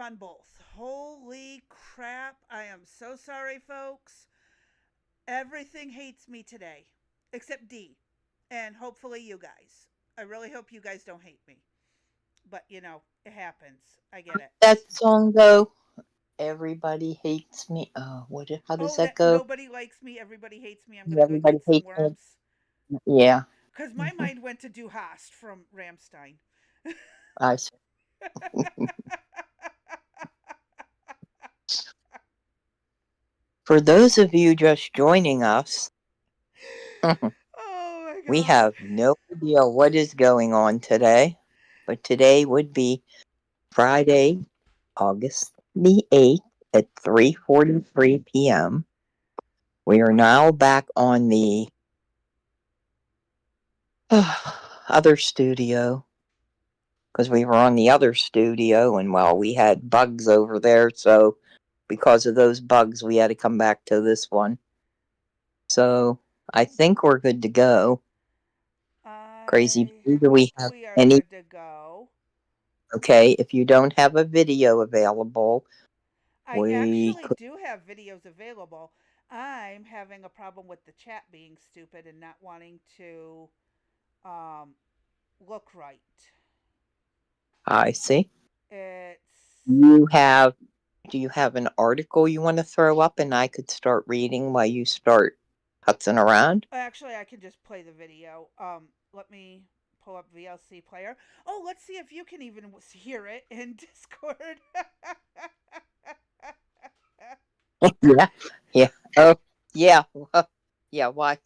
on both. Holy crap. I am so sorry, folks. Everything hates me today, except D. And hopefully you guys. I really hope you guys don't hate me. But, it happens. I get it. That song go, everybody hates me. How does Oh, that that go? nobody likes me, everybody hates me. I'm going to go Everybody eat some hates me. worms. Yeah. Because my mind went to Du Hast from Ramstein. I For those of you just joining us, Oh my we god. have no idea what is going on today, but today would be Friday, August the 8th at 3:43 p.m. We are now back on the other studio because we were on the other studio and we had bugs over there, so because of those bugs we had to come back to this one. So I think we're good to go. Crazy. I Do we hope have we are any? good to go. Okay, if you don't have a video available, I we actually could. do have videos available. I'm having a problem with the chat being stupid and not wanting to um, look right. I see. It's You have. Do you have an article you want to throw up, and I could start reading while you start putzing around? actually I can just play the video. Let me pull up VLC player. Oh, let's see if you can even hear it in Discord. Yeah. Yeah. Oh, yeah. Yeah. Why?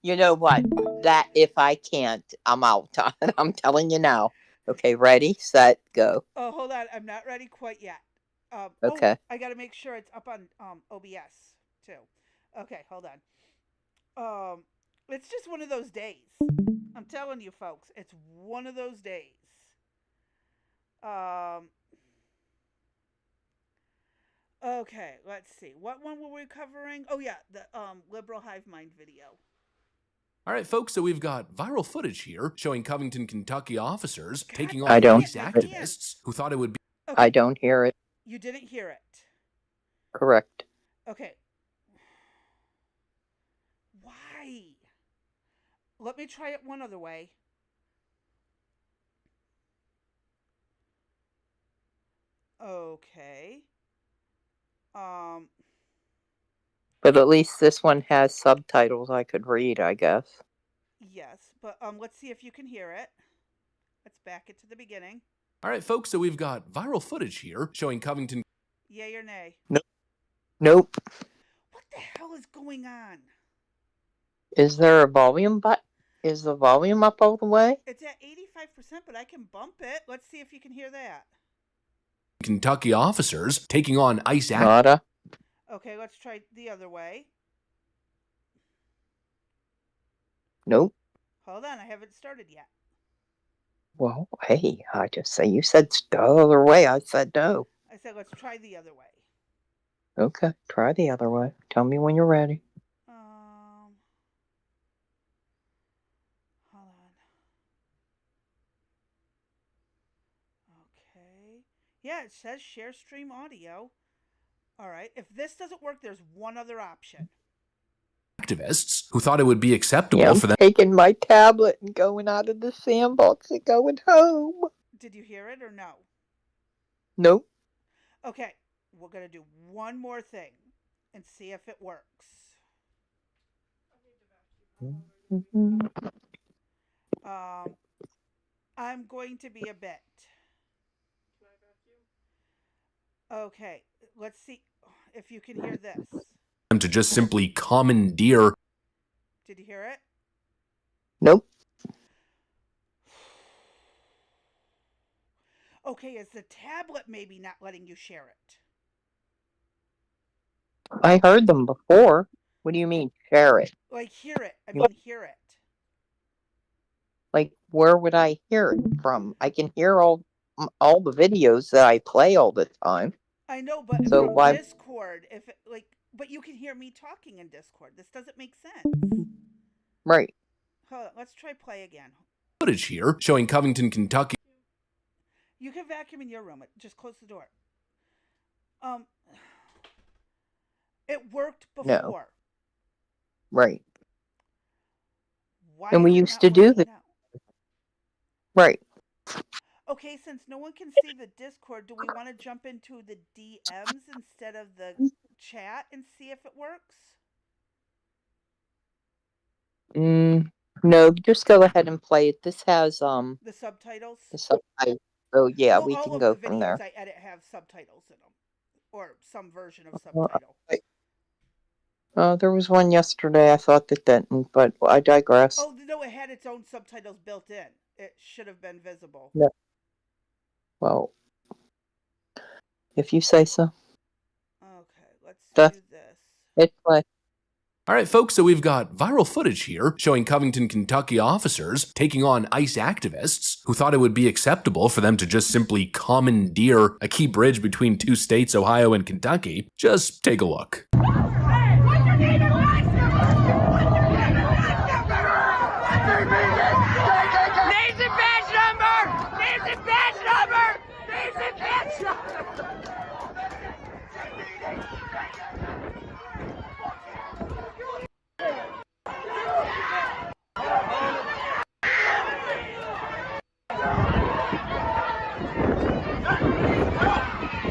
You know what? That if I can't, I'm out. I'm telling you now. Okay, ready, set, go. Oh, hold on. I'm not ready quite yet. Okay. I got to make sure it's up on OBS too. Okay, hold on. Um, it's just one of those days. I'm telling you, folks, it's one of those days. Um, okay, let's see. What one were we covering? Oh yeah, the liberal hive mind video. All right, folks, so we've got viral footage here showing Covington, Kentucky officers God taking I on don't. ICE activists who thought it would be. Okay, I don't hear it. you didn't hear it. Correct. Okay. Why? Let me try it one other way. Okay. Um, But at least this one has subtitles I could read, I guess. yes, but let's see if you can hear it. Let's back it to the beginning. All right, folks, so we've got viral footage here showing Covington. Yay or nay? Nope. What the hell is going on? Is there a volume button? Is the volume up all the way? It's at 85%, but I can bump it. Let's see if you can hear that. Kentucky officers taking on ICE activists. Nada. Okay, let's try the other way. Nope. Hold on, I haven't started yet. Well, hey, I just say you said the other way. I said no. I said let's try the other way. Okay, try the other way. Tell me when you're ready. Hold on. Okay. Yeah, it says share stream audio. All right. If this doesn't work, there's one other option. Activists who thought it would be acceptable Yeah, I'm for them. taking my tablet and going out of the sandbox and going home. Did you hear it or no? Nope. Okay, we're going to do one more thing and see if it works. I'm going to be a bit. Okay, let's see if you can hear this. To just simply commandeer. Did you hear it? Nope. Okay, is the tablet maybe not letting you share it? I heard them before. What do you mean, share it? Like hear it. I mean hear it. Like, where would I hear it from? I can hear all the videos that I play all the time. I know, but So from why? Discord, if it, like, but you can hear me talking in Discord. This doesn't make sense. Right. Hold on, let's try play again. Footage here showing Covington, Kentucky. You can vacuum in your room. Just close the door. Um, it worked No. before. Right. Why And we is it used not to do working that. now? Right. Okay, since no one can see the Discord, do we want to jump into the DMs instead of the chat and see if it works? No, just go ahead and play it. This has The subtitles? the subtitles. So yeah, Well, we all can of go the from videos there. I edit have subtitles in them, or some version of Uh, subtitle. there was one yesterday. I thought that didn't, but I digress. Oh, no, it had its own subtitles built in. It should have been visible. No. Well, if you say so. Okay, let's That's do this. it. Play. All right, folks, so we've got viral footage here showing Covington, Kentucky officers taking on ICE activists who thought it would be acceptable for them to just simply commandeer a key bridge between two states, Ohio and Kentucky. Just take a look.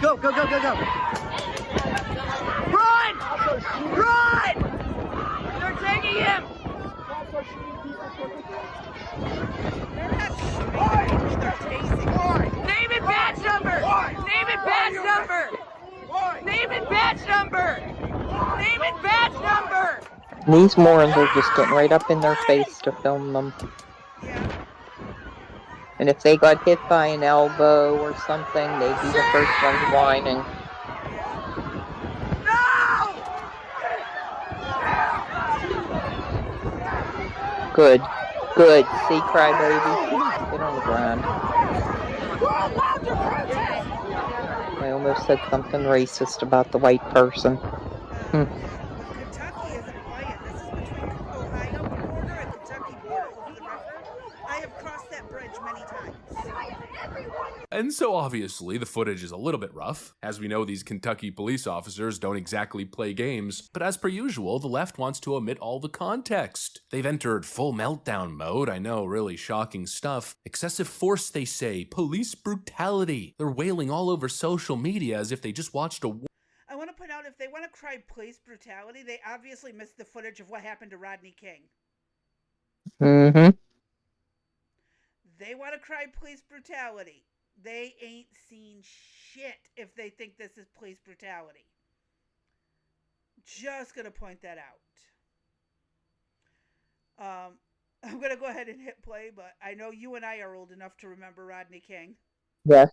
Go, go, go, go, go. Run! Run! They're taking him! They're not shooting, they're tasing. Name and badge number! Name and badge number! Name and badge number! Name and badge number! These morons are just getting right up in their face to film them. Yeah. And if they got hit by an elbow or something, they'd be the first ones whining. No! Good. Good. See, crybaby. Get on the ground. I almost said something racist about the white person. Kentucky isn't quiet. This is between Ohio border and Kentucky border. Over the river. I have crossed that bridge many times. And so obviously the footage is a little bit rough. As we know, these Kentucky police officers don't exactly play games, but as per usual, the left wants to omit all the context. They've entered full meltdown mode, I know, really shocking stuff. Excessive force, they say, police brutality. They're wailing all over social media as if they just watched a war. I want to point out, if they want to cry police brutality, they obviously missed the footage of what happened to Rodney King. Mm-hmm. They want to cry police brutality. They ain't seen shit if they think this is police brutality. Just gonna point that out. I'm gonna go ahead and hit play, but I know you and I are old enough to remember Rodney King. Yes.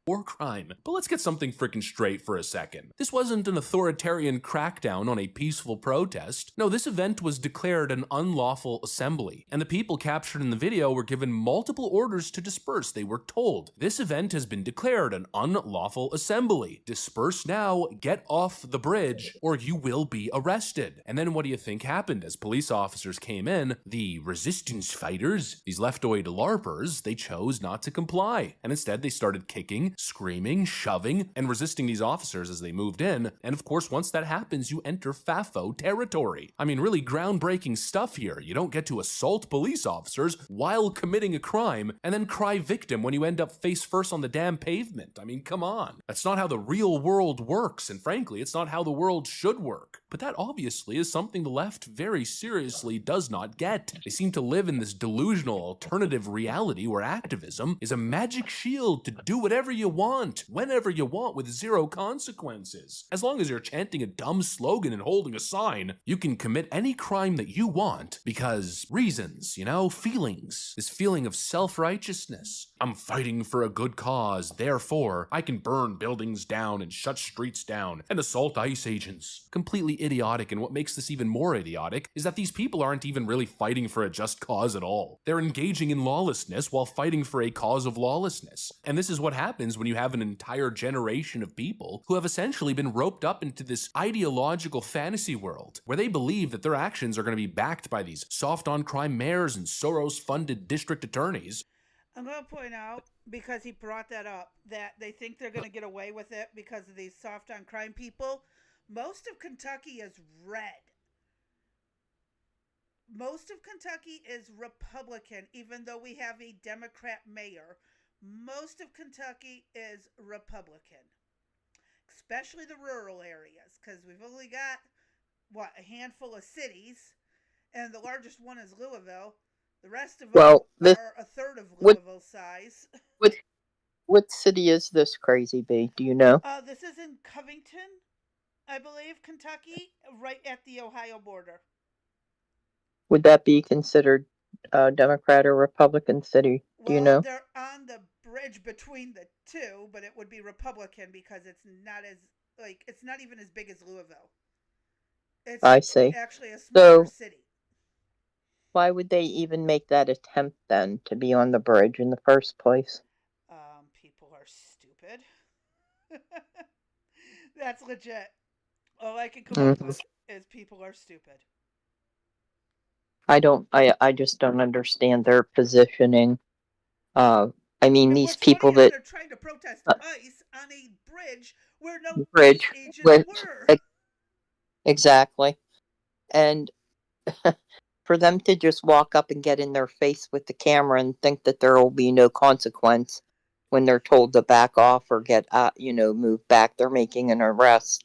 War crime. But let's get something freaking straight for a second. This wasn't an authoritarian crackdown on a peaceful protest. No, this event was declared an unlawful assembly, and the people captured in the video were given multiple orders to disperse. They were told, this event has been declared an unlawful assembly. Disperse now, get off the bridge, or you will be arrested. And then what do you think happened as police officers came in? The resistance fighters, these leftoid LARPers, they chose not to comply, and instead they started kicking, screaming, shoving, and resisting these officers as they moved in. And of course, once that happens, you enter FAFO territory. I mean, really groundbreaking stuff here. You don't get to assault police officers while committing a crime and then cry victim when you end up face first on the damn pavement. I mean, come on. That's not how the real world works, and frankly, it's not how the world should work. But that obviously is something the left very seriously does not get. They seem to live in this delusional alternative reality where activism is a magic shield to do whatever you want, whenever you want, with zero consequences. As long as you're chanting a dumb slogan and holding a sign, you can commit any crime that you want because reasons, you know, feelings. This feeling of self-righteousness. I'm fighting for a good cause, therefore I can burn buildings down and shut streets down and assault ICE agents. Completely idiotic, and what makes this even more idiotic is that these people aren't even really fighting for a just cause at all. They're engaging in lawlessness while fighting for a cause of lawlessness. And this is what happens when you have an entire generation of people who have essentially been roped up into this ideological fantasy world where they believe that their actions are going to be backed by these soft on crime mayors and Soros-funded district attorneys. I'm going to point out, because he brought that up, that they think they're going to get away with it because of these soft on crime people. Most of Kentucky is red. Most of Kentucky is Republican, even though we have a Democrat mayor. Most of Kentucky is Republican, especially the rural areas, because we've only got, what, a handful of cities, and the largest one is Louisville. The rest of them Well, this are a third of what Louisville size. what what city is this crazy bee? Do you know? This is in Covington, I believe, Kentucky, right at the Ohio border. Would that be considered a Democrat or Republican city? Do you Well, know? they're on the bridge between the two, but it would be Republican because it's not even as big as Louisville. It's I see. actually a smaller So city. why would they even make that attempt then to be on the bridge in the first place? People are stupid. That's legit. All I can come up Mhm. with is people are stupid. I just don't understand their positioning. Uh, I mean, And these what's funny people is that they're trying to protest uh, ICE on a bridge where no ICE bridge, agents which were. exactly, and for them to just walk up and get in their face with the camera and think that there will be no consequence when they're told to back off or get move back, they're making an arrest,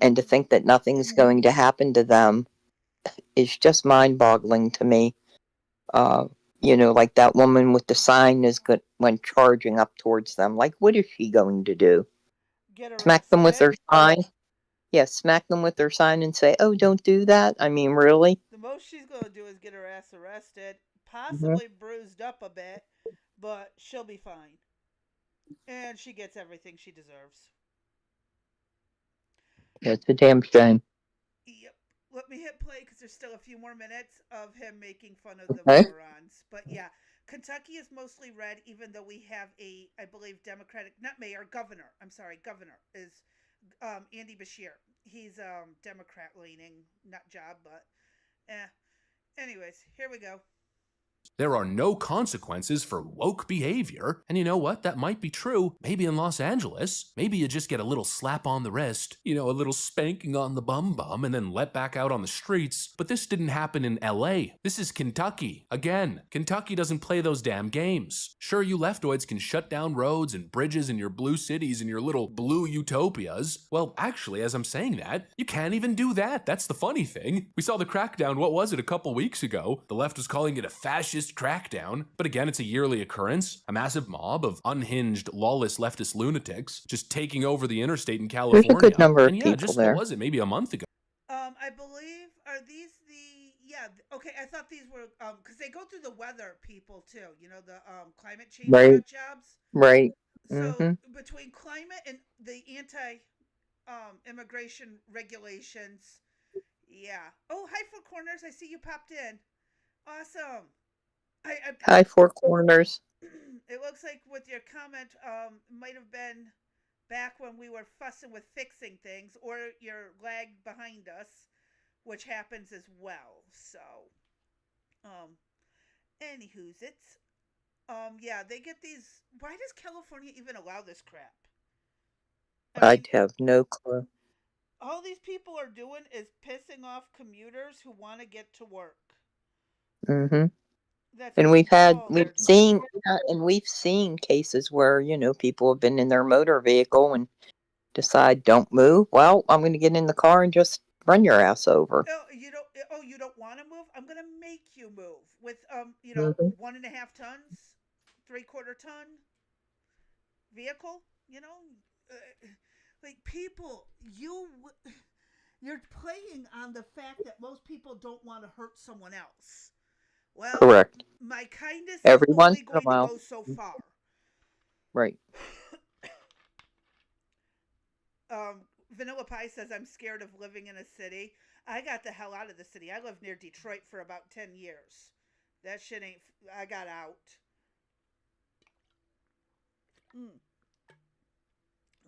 and to Mm-hmm. think that nothing's going to happen to them is just mind-boggling to me. Uh, like that woman with the sign is good when charging up towards them. Like, what is she going to do? Get Smack them with arrested. her sign? Yeah, smack them with their sign and say, "Oh, don't do that." I mean, really? The most she's going to do is get her ass arrested, Hmm. possibly bruised up a bit, but she'll be fine. And she gets everything she deserves. Yeah, it's a damn shame. Yep. Let me hit play because there's still a few more minutes of him making fun of the Okay. morons. But yeah, Kentucky is mostly red, even though we have I believe, Democratic, not mayor, governor. I'm sorry, governor is Andy Bashir. He's Democrat leaning, nut job, but eh. Anyways, here we go. There are no consequences for woke behavior. And you know what? That might be true. Maybe in Los Angeles. Maybe you just get a little slap on the wrist, a little spanking on the bum bum, and then let back out on the streets. But this didn't happen in LA. This is Kentucky. Again, Kentucky doesn't play those damn games. Sure, you leftoids can shut down roads and bridges in your blue cities and your little blue utopias. Well, actually, as I'm saying that, you can't even do that. That's the funny thing. We saw the crackdown, what was it, a couple weeks ago? The left was calling it a fascist crackdown, but again, it's a yearly occurrence. A massive mob of unhinged, lawless leftist lunatics just taking over the interstate in There's a good California. number of And yeah, people just what there. was it, maybe a month ago? I believe, are these okay, I thought these were, because they go through the weather people too, the climate change Right, nut jobs. right. So Mm-hmm. between climate and the anti immigration regulations, yeah. Oh, hi, Four Corners. I see you popped in. Awesome. I Hi, Four Corners. it looks like with your comment, might have been back when we were fussing with fixing things, or you're lagged behind us, which happens as well. So, um, anywho's it's, yeah, they get these. Why does California even allow this crap? I I mean, have no clue. all these people are doing is pissing off commuters who want to get to work. Mm-hmm. That's And all we've they're doing. seen, and we've seen cases where people have been in their motor vehicle and decide don't move. Well, I'm going to get in the car and just run your ass over. Oh, you don't. Oh, you don't want to move? I'm gonna make you move with Hmm. 1.5 tons, 3/4 ton vehicle. Uh, like people, you're playing on the fact that most people don't want to hurt someone else. Well, Correct. my kindness is Every once only in a going to while. go so far. Right. Vanilla Pie says I'm scared of living in a city. I got the hell out of the city. I lived near Detroit for about 10 years. That shit ain't. I got out. Mm.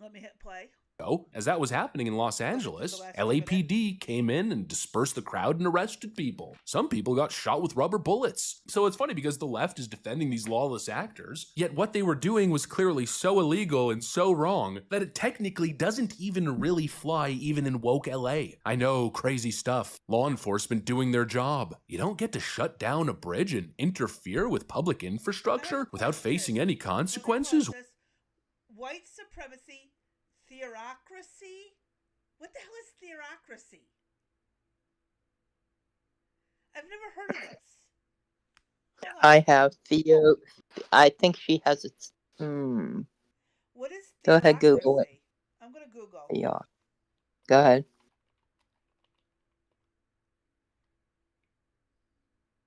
Let me hit play. As that was happening in Los Angeles, LAPD came in and dispersed the crowd and arrested people. Some people got shot with rubber bullets. So it's funny because the left is defending these lawless actors, yet what they were doing was clearly so illegal and so wrong that it technically doesn't even really fly even in woke LA. I know, crazy stuff. Law enforcement doing their job. You don't get to shut down a bridge and interfere with public infrastructure without facing any consequences. White supremacy. Theocracy? What the hell is theocracy? I've never heard of this. I have Theo. I think she has it. What is theocracy? Go ahead, Google it. I'm going to Google. Yeah. Go ahead.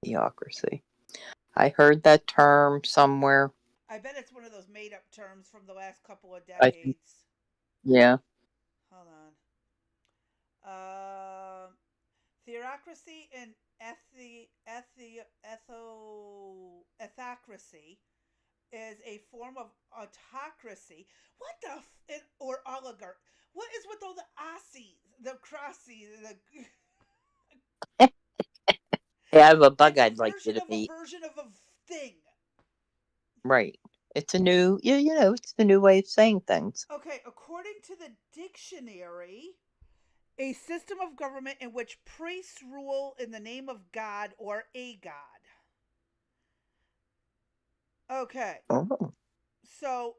Theocracy. I heard that term somewhere. I bet it's one of those made-up terms from the last couple of decades. Yeah. Hold on. Theocracy and ethocracy is a form of autocracy. What the or oligarch? What is with all the Aussies, the Crossies, the? Hey, I have a bug I'd like you to meet. A version of a thing. Right. It's a new, it's the new way of saying things. Okay, according to the dictionary, a system of government in which priests rule in the name of God or a god. Okay. Oh. So,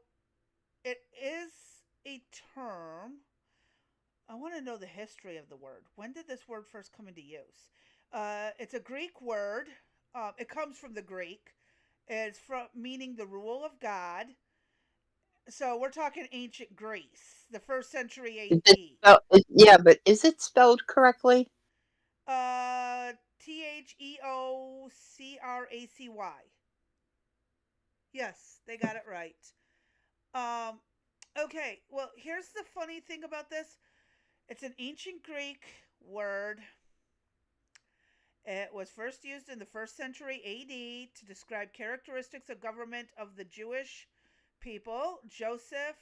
it is a term. I want to know the history of the word. When did this word first come into use? It's a Greek word. It comes from the Greek. It's meaning the rule of God. So we're talking ancient Greece, the 1st century AD. Yeah, but is it spelled correctly? Theocracy. Yes, they got it right. Okay, well, here's the funny thing about this. It's an ancient Greek word. It was first used in the 1st century AD to describe characteristics of government of the Jewish people. Josephus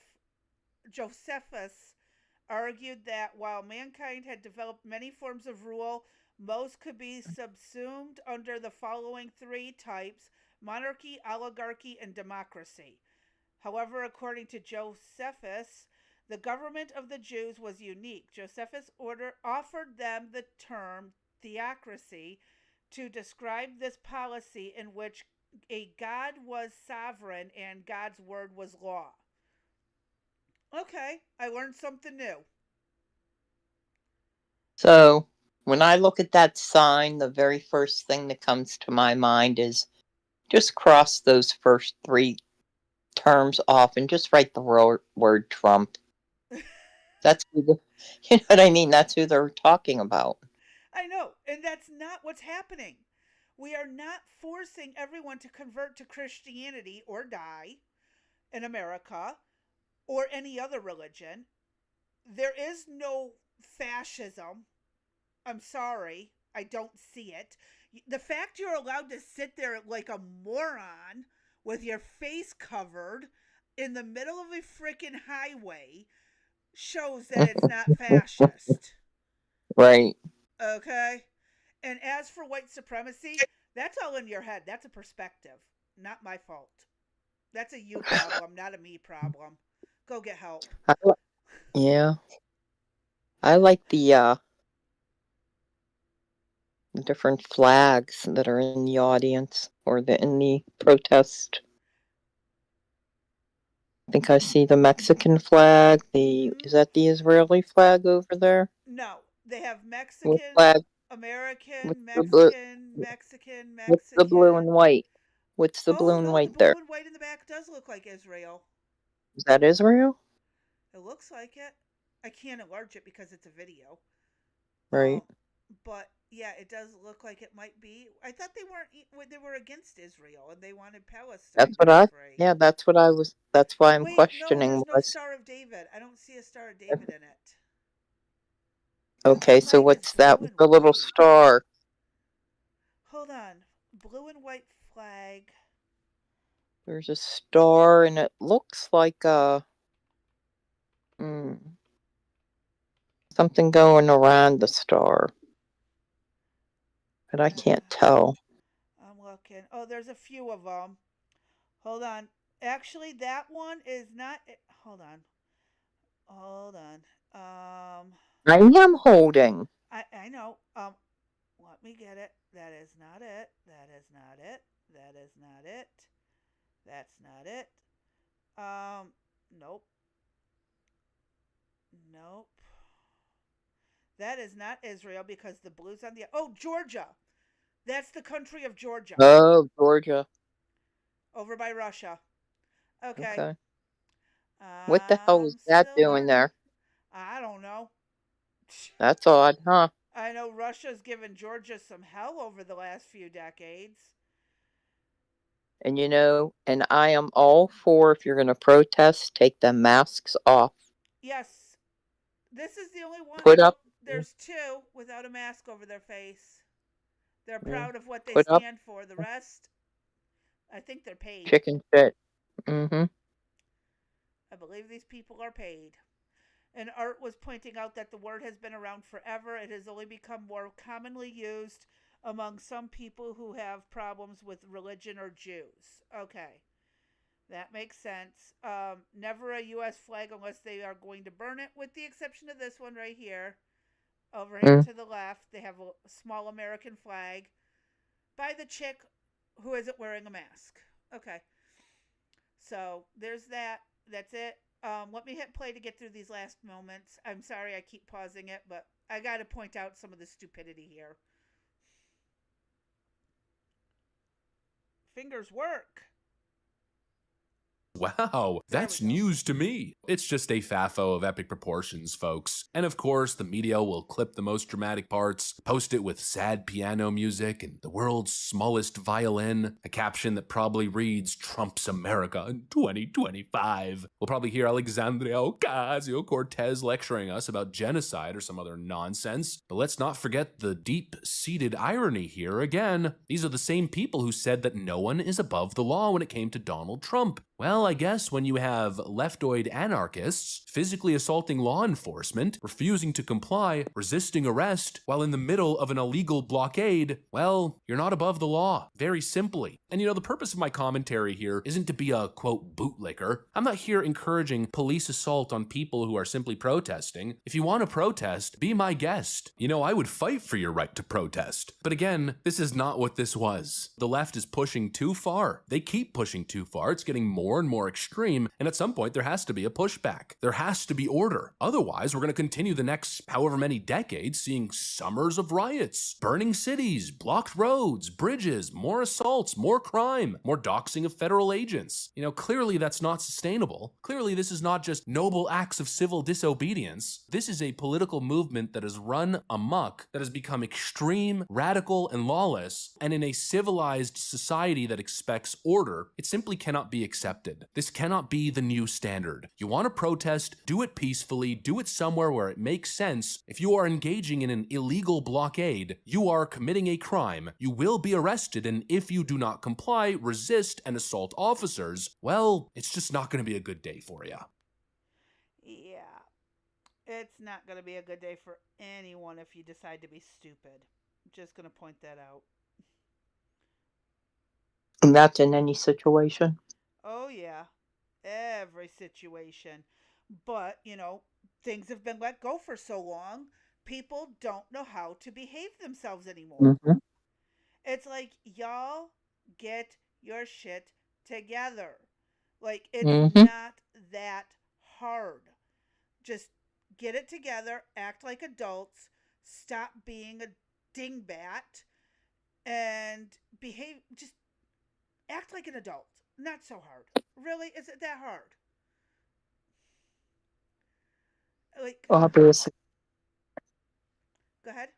argued that while mankind had developed many forms of rule, most could be subsumed under the following 3 types: monarchy, oligarchy, and democracy. However, according to Josephus, the government of the Jews was unique. Josephus offered them the term theocracy to describe this policy in which a god was sovereign and God's word was law. Okay, I learned something new. So, when I look at that sign, the very first thing that comes to my mind is just cross those first 3 terms off and just write the word Trump. That's who you know what I mean? That's who they're talking about. I know, and that's not what's happening. We are not forcing everyone to convert to Christianity or die in America or any other religion. There is no fascism. I'm sorry, I don't see it. The fact you're allowed to sit there like a moron with your face covered in the middle of a freaking highway shows that it's not fascist. Right. Okay? And as for white supremacy, that's all in your head. That's a perspective. Not my fault. That's a you problem, not a me problem. Go get help. Yeah. I like the different flags that are in the audience or in the protest. I think I see the Mexican flag. Is that the Israeli flag over there? No, they have Mexican, American, Mexican. What's the blue and white? What's the blue and white there? The blue and white in the back does look like Israel. Is that Israel? It looks like it. I can't enlarge it because it's a video. Right. But yeah, it does look like it might be. I thought they were against Israel and they wanted Palestine. That's why I'm questioning. No, there's no Star of David. I don't see a Star of David in it. Okay, so what's that with the little star? Hold on. Blue and white flag. There's a star and it looks like Something going around the star. But I can't tell. I'm looking. Oh, there's a few of them. Hold on. Actually, that one is not. Hold on. Hold on. I am holding. I know. Let me get it. That is not it. That is not it. That is not it. That's not it. Nope. Nope. That is not Israel because the blue's on the. Oh, Georgia. That's the country of Georgia. Oh, Georgia. Over by Russia. Okay. Okay. What the hell was that doing Still there? I don't know. That's odd, huh? I know Russia's given Georgia some hell over the last few decades. And and I am all for, if you're going to protest, take the masks off. Yes. This is the only one. Put up. There's two without a mask over their face. They're Yeah. proud of what they Put up stand for. The rest, I think they're paid. chicken shit. Mm-hmm. I believe these people are paid. And Art was pointing out that the word has been around forever. It has only become more commonly used among some people who have problems with religion or Jews. Okay, that makes sense. Never a U.S. flag unless they are going to burn it, with the exception of this one right here. Over here to the left, they have a small American flag by the chick who isn't wearing a mask. Okay, so there's that. That's it. Let me hit play to get through these last moments. I'm sorry I keep pausing it, but I got to point out some of the stupidity here. Fingers work. Wow, that's news to me. It's just a FAFO of epic proportions, folks. And of course, the media will clip the most dramatic parts, post it with sad piano music and the world's smallest violin, a caption that probably reads, Trump's America in 2025. We'll probably hear Alexandria Ocasio-Cortez lecturing us about genocide or some other nonsense. But let's not forget the deep-seated irony here again. These are the same people who said that no one is above the law when it came to Donald Trump. Well, I guess when you have leftoid anarchists physically assaulting law enforcement, refusing to comply, resisting arrest, while in the middle of an illegal blockade, well, you're not above the law. Very simply. And the purpose of my commentary here isn't to be a, quote, bootlicker. I'm not here encouraging police assault on people who are simply protesting. If you want to protest, be my guest. I would fight for your right to protest. But again, this is not what this was. The left is pushing too far. They keep pushing too far. It's getting more and more extreme, and at some point there has to be a pushback. There has to be order. Otherwise, we're going to continue the next however many decades seeing summers of riots, burning cities, blocked roads, bridges, more assaults, more crime, more doxing of federal agents. Clearly that's not sustainable. Clearly this is not just noble acts of civil disobedience. This is a political movement that has run amok, that has become extreme, radical, and lawless, and in a civilized society that expects order, it simply cannot be accepted. This cannot be the new standard. You want to protest, do it peacefully, do it somewhere where it makes sense. If you are engaging in an illegal blockade, you are committing a crime. You will be arrested, and if you do not comply, resist, and assault officers, well, it's just not going to be a good day for you. Yeah. It's not going to be a good day for anyone if you decide to be stupid. I'm just going to point that out. And that's in any situation? Oh, yeah. Every situation. But, things have been let go for so long, people don't know how to behave themselves anymore. Mm-hmm. It's like, y'all get your shit together. Like, it's not that hard. Just get it together, act like adults, stop being a dingbat, and behave, just act like an adult. Not so hard. Really? Is it that hard? Like, Obviously. Go ahead.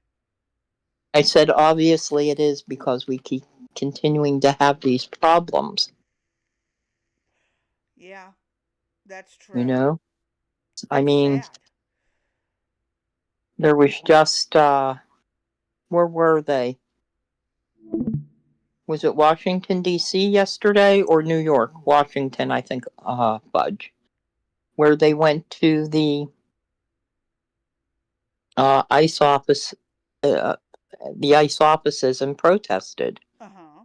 I said obviously it is because we keep continuing to have these problems. Yeah, that's true. I mean, sad. There was just, where were they? Was it Washington, D.C. yesterday or New York? Washington, I think, fudge. Where they went to ICE office, the ICE offices and protested. Uh-huh.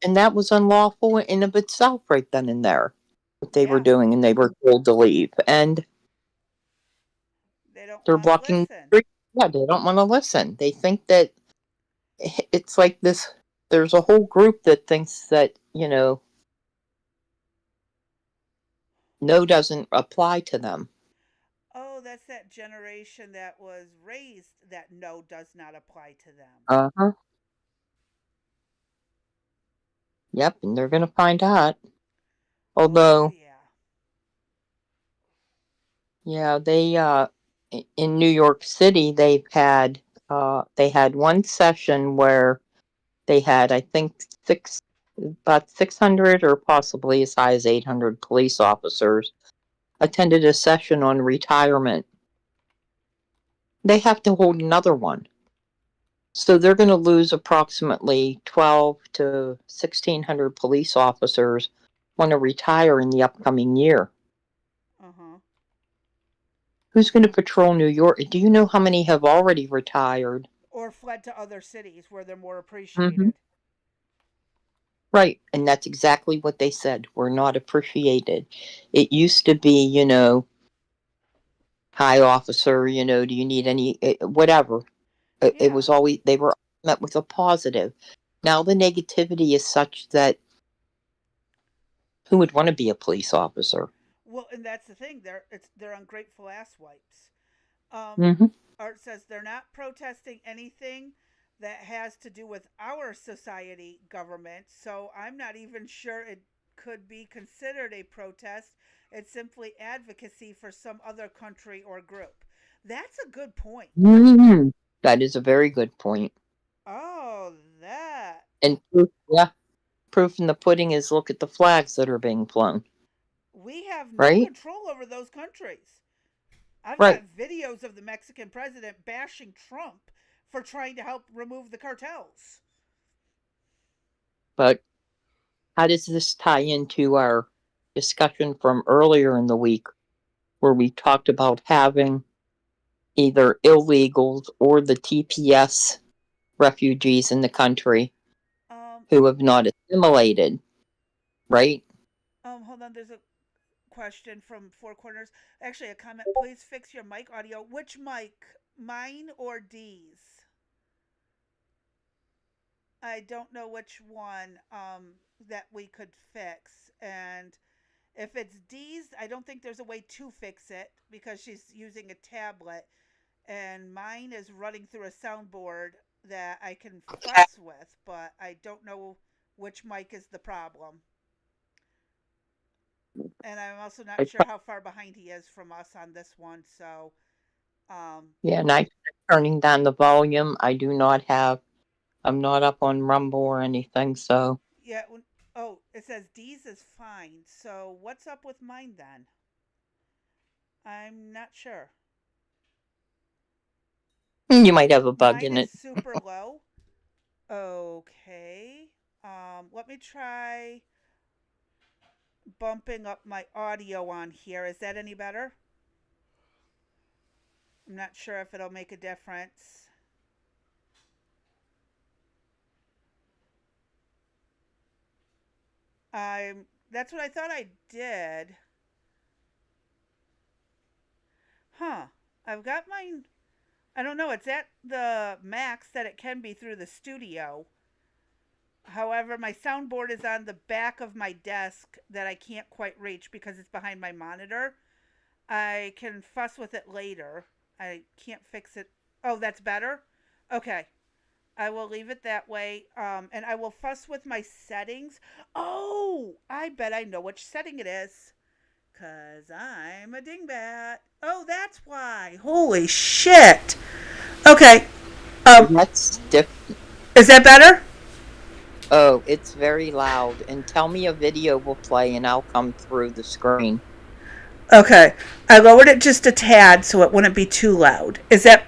And that was unlawful in of itself right then and there. What they were Yeah. doing, and they were told to leave. And They don't they're want to blocking. listen. Yeah, they don't want to listen. They think that it's like this. There's a whole group that thinks that, no doesn't apply to them. Oh, that's that generation that was raised that no does not apply to them. Uh-huh. Yep, and they're going to find out. Although, Oh, yeah. yeah, they, in New York City, they had one session where they had, I think, about 600 or possibly as high as 800 police officers attended a session on retirement. They have to hold another one. So they're going to lose approximately 12 to 1,600 police officers want to retire in the upcoming year. Uh-huh. Who's going to patrol New York? Do you know how many have already retired? Or fled to other cities where they're more appreciated. Mm-hmm. Right, and that's exactly what they said. We're not appreciated. It used to be, hi officer, do you need any, whatever. It was always, they were met with a positive. Now the negativity is such that who would want to be a police officer? Well, and that's the thing. They're ungrateful ass wipes. Mm-hmm. Art says they're not protesting anything that has to do with our society government, so I'm not even sure it could be considered a protest. It's simply advocacy for some other country or group. That's a good point. Mm-hmm. That is a very good point. Oh, that. And proof in the pudding is look at the flags that are being flown. We have no right? control over those countries. I've Right. got videos of the Mexican president bashing Trump for trying to help remove the cartels. But how does this tie into our discussion from earlier in the week where we talked about having either illegals or the TPS refugees in the country who have not assimilated, right? Hold on, there's a question from Four Corners. Actually, a comment. Please fix your mic audio. Which mic? Mine or D's? I don't know which one that we could fix. And if it's D's, I don't think there's a way to fix it because she's using a tablet. And mine is running through a soundboard that I can fuss with, but I don't know which mic is the problem. And I'm also not sure how far behind he is from us on this one. So, yeah, and I'm turning down the volume. I'm not up on Rumble or anything, so. Yeah. Oh, it says D's is fine. So what's up with mine then? I'm not sure. You might have a bug mine in is it. Super low. Okay. Let me try bumping up my audio on here. Is that any better? I'm not sure if it'll make a difference. That's what I thought I did. Huh. I've got mine. I don't know. It's at the max that it can be through the studio. However, my soundboard is on the back of my desk that I can't quite reach because it's behind my monitor. I can fuss with it later. I can't fix it. Oh, that's better? Okay. I will leave it that way. And I will fuss with my settings. Oh, I bet I know which setting it is. Because I'm a dingbat. Oh, that's why. Holy shit. Okay. That's different. Is that better? Oh, it's very loud. And tell me a video will play and I'll come through the screen. Okay. I lowered it just a tad so it wouldn't be too loud. Is that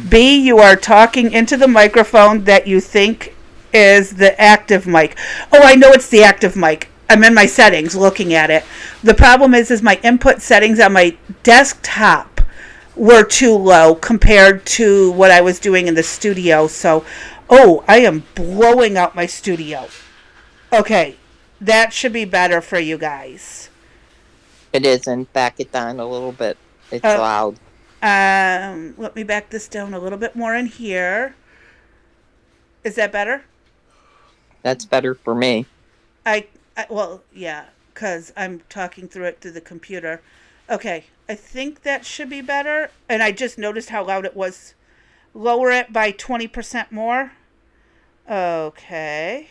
B, you are talking into the microphone that you think is the active mic. Oh, I know it's the active mic. I'm in my settings looking at it. The problem is my input settings on my desktop were too low compared to what I was doing in the studio. So, oh, I am blowing out my studio. Okay, that should be better for you guys. It isn't. Back it down a little bit. It's Uh, loud. let me back this down a little bit more in here. Is that better? That's better for me. Well, yeah, because I'm talking through it through the computer. Okay, I think that should be better. And I just noticed how loud it was. Lower it by 20% more. Okay.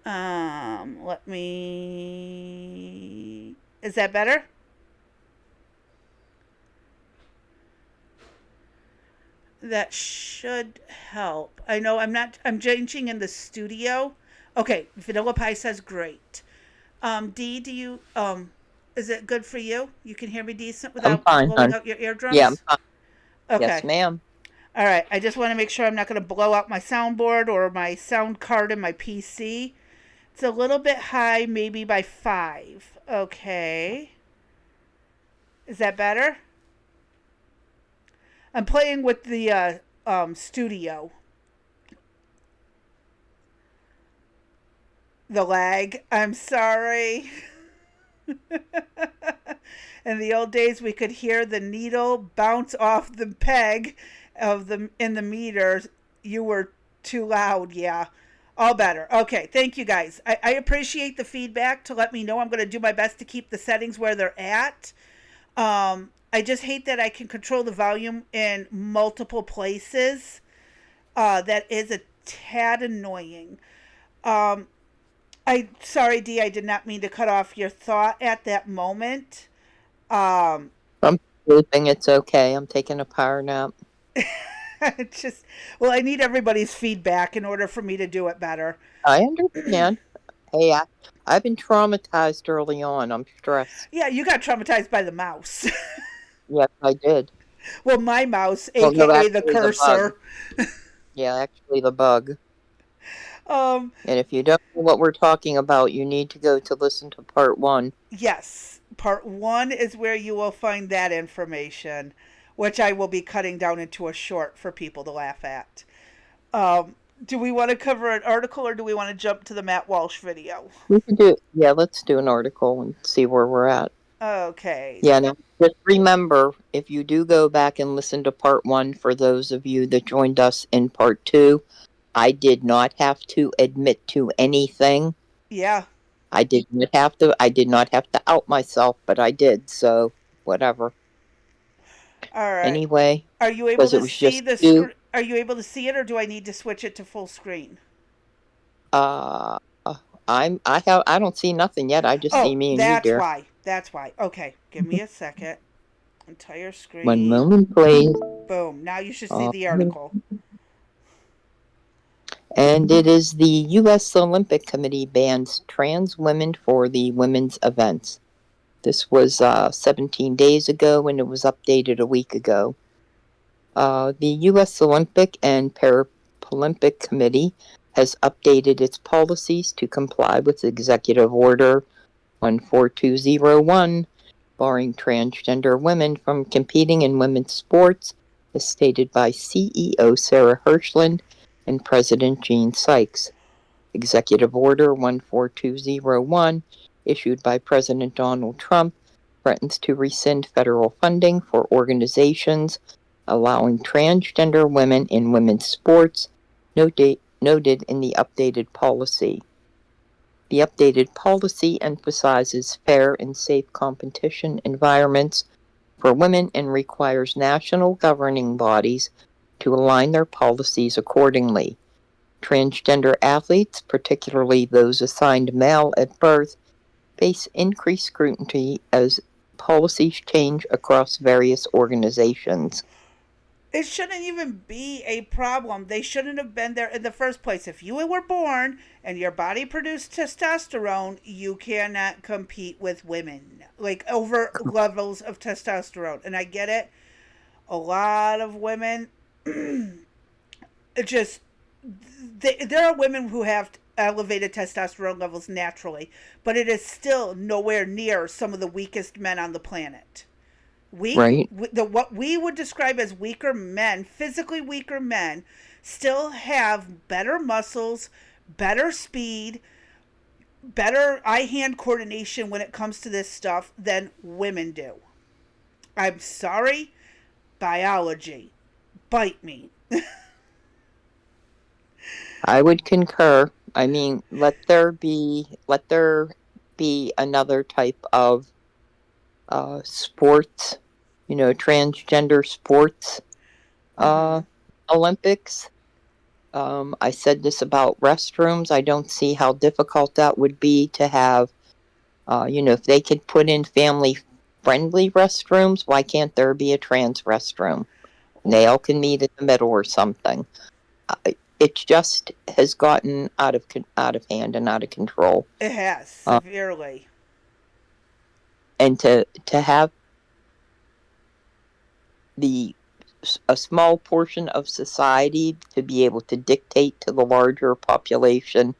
Let me. Is that better? That should help. I know I'm changing in the studio. Okay, Vanilla Pie says great. Dee, is it good for you? You can hear me decent I'm without fine, blowing hon. out your eardrums? Yeah, I'm fine. Okay. Yes, ma'am. All right. I just want to make sure I'm not going to blow out my soundboard or my sound card in my PC. It's a little bit high, maybe by 5. Okay. Is that better? I'm playing with the studio. The lag. I'm sorry. In the old days, we could hear the needle bounce off the peg in the meters. You were too loud. Yeah. All better. Okay. Thank you, guys. I appreciate the feedback to let me know. I'm going to do my best to keep the settings where they're at. I just hate that I can control the volume in multiple places. That is a tad annoying. Sorry, Dee, I did not mean to cut off your thought at that moment. I'm sleeping. It's okay. I'm taking a power nap. I need everybody's feedback in order for me to do it better. I understand. Hey, I've been traumatized early on. I'm stressed. Yeah, you got traumatized by the mouse. Yes, I did. Well, my mouse, Well, aka no, the actually, cursor. Yeah, actually the bug. Um, And if you don't know what we're talking about, you need to go to listen to part 1. yes, part 1 is where you will find that information, which I will be cutting down into a short for people to laugh at. Do we want to cover an article or do we want to jump to the Matt Walsh video? We can do, yeah, let's do an article and see where we're at. Okay. Yeah, now just remember, if you do go back and listen to part 1, for those of you that joined us in part 2, I did not have to admit to anything. Yeah. I did not have to out myself, but I did, so whatever. All right. Anyway, are you able to see the screen? Are you able to see it, or do I need to switch it to full screen? I don't see nothing yet. I just see me and you, dear. That's why. Okay, give me a second. Entire screen. 1 moment, please. Boom. Now you should see the article. And it is the U.S. Olympic Committee bans trans women for the women's events. This was 17 days ago, and it was updated a week ago. The U.S. Olympic and Paralympic Committee has updated its policies to comply with Executive Order 14201, barring transgender women from competing in women's sports, as stated by CEO Sarah Hirschland and President Gene Sykes. Executive Order 14201, issued by President Donald Trump, threatens to rescind federal funding for organizations allowing transgender women in women's sports, noted in the updated policy. The updated policy emphasizes fair and safe competition environments for women and requires national governing bodies to align their policies accordingly. Transgender athletes, particularly those assigned male at birth, face increased scrutiny as policies change across various organizations. It shouldn't even be a problem. They shouldn't have been there in the first place. If you were born and your body produced testosterone, you cannot compete with women. Like over levels of testosterone. And I get it. A lot of women there are women who have elevated testosterone levels naturally, but it is still nowhere near some of the weakest men on the planet. Right. What we would describe as weaker men, physically weaker men, still have better muscles, better speed, better eye-hand coordination when it comes to this stuff than women do. I'm sorry, biology, bite me. I would concur. I mean, let there be another type of sports, transgender sports Olympics. I said this about restrooms. I don't see how difficult that would be to have, if they could put in family-friendly restrooms, why can't there be a trans restroom? They all can meet in the middle or something. It just has gotten out of hand and out of control. It has, severely. And to have a small portion of society to be able to dictate to the larger population,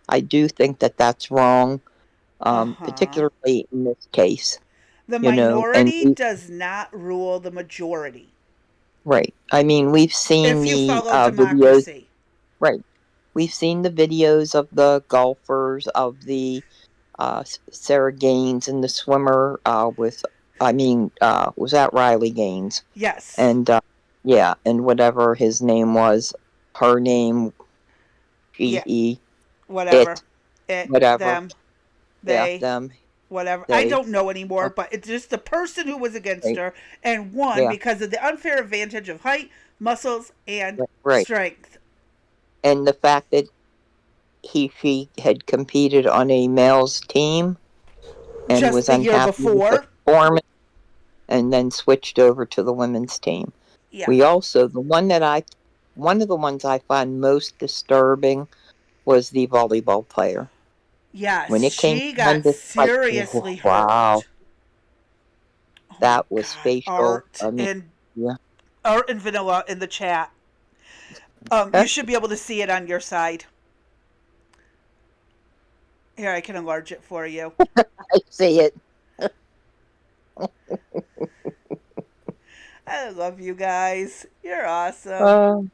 I do think that that's wrong, particularly in this case. The minority does not rule the majority. Right. I mean, we've seen if you the follow democracy. videos. Right. We've seen the videos of the golfers, of the Sarah Gaines and the swimmer was that Riley Gaines? Yes. And and whatever his name was, her name, whatever, them, they, them, whatever. I don't know anymore, but it's just the person who was against her and won because of the unfair advantage of height, muscles, and strength. And the fact that she had competed on a male's team and just was the year unhappy before with the performance, and then switched over to the women's team. Yeah. We also, one of the ones I find most disturbing was the volleyball player. Yes, when she got seriously hurt. Wow. That was facial. Art and Vanilla in the chat. You should be able to see it on your side. Here, I can enlarge it for you. I see it. I love you guys. You're awesome.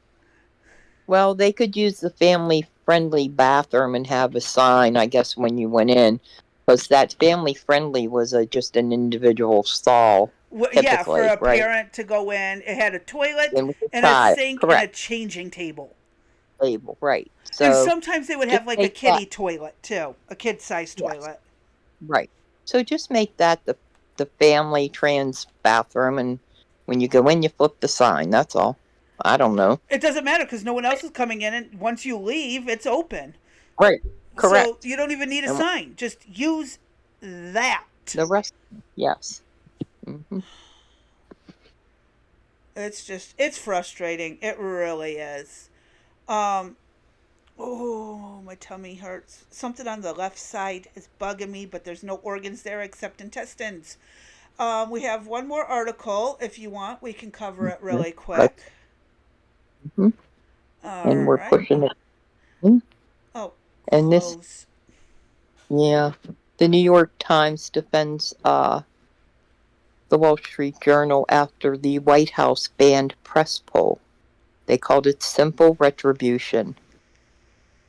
Well, they could use the family-friendly bathroom and have a sign, I guess, when you went in. Because that family-friendly was just an individual stall. Yeah, for a parent to go in. It had a toilet and a sink and a changing table. Right. So and sometimes they would have like a kiddie toilet, too. A kid-sized toilet. Right. So just make that the family trans bathroom, and when you go in, you flip the sign. That's all. I don't know. It doesn't matter because no one else is coming in, and once you leave, it's open. Right. Correct. So you don't even need a sign. Just use that. The rest, yes. Mm-hmm. It's frustrating. It really is. Oh, my tummy hurts. Something on the left side is bugging me, but there's no organs there except intestines. We have one more article. If you want, we can cover it really quick. Mm-hmm. And we're pushing it. Mm-hmm. Oh, and close. The New York Times defends the Wall Street Journal after the White House banned press poll. They called it simple retribution.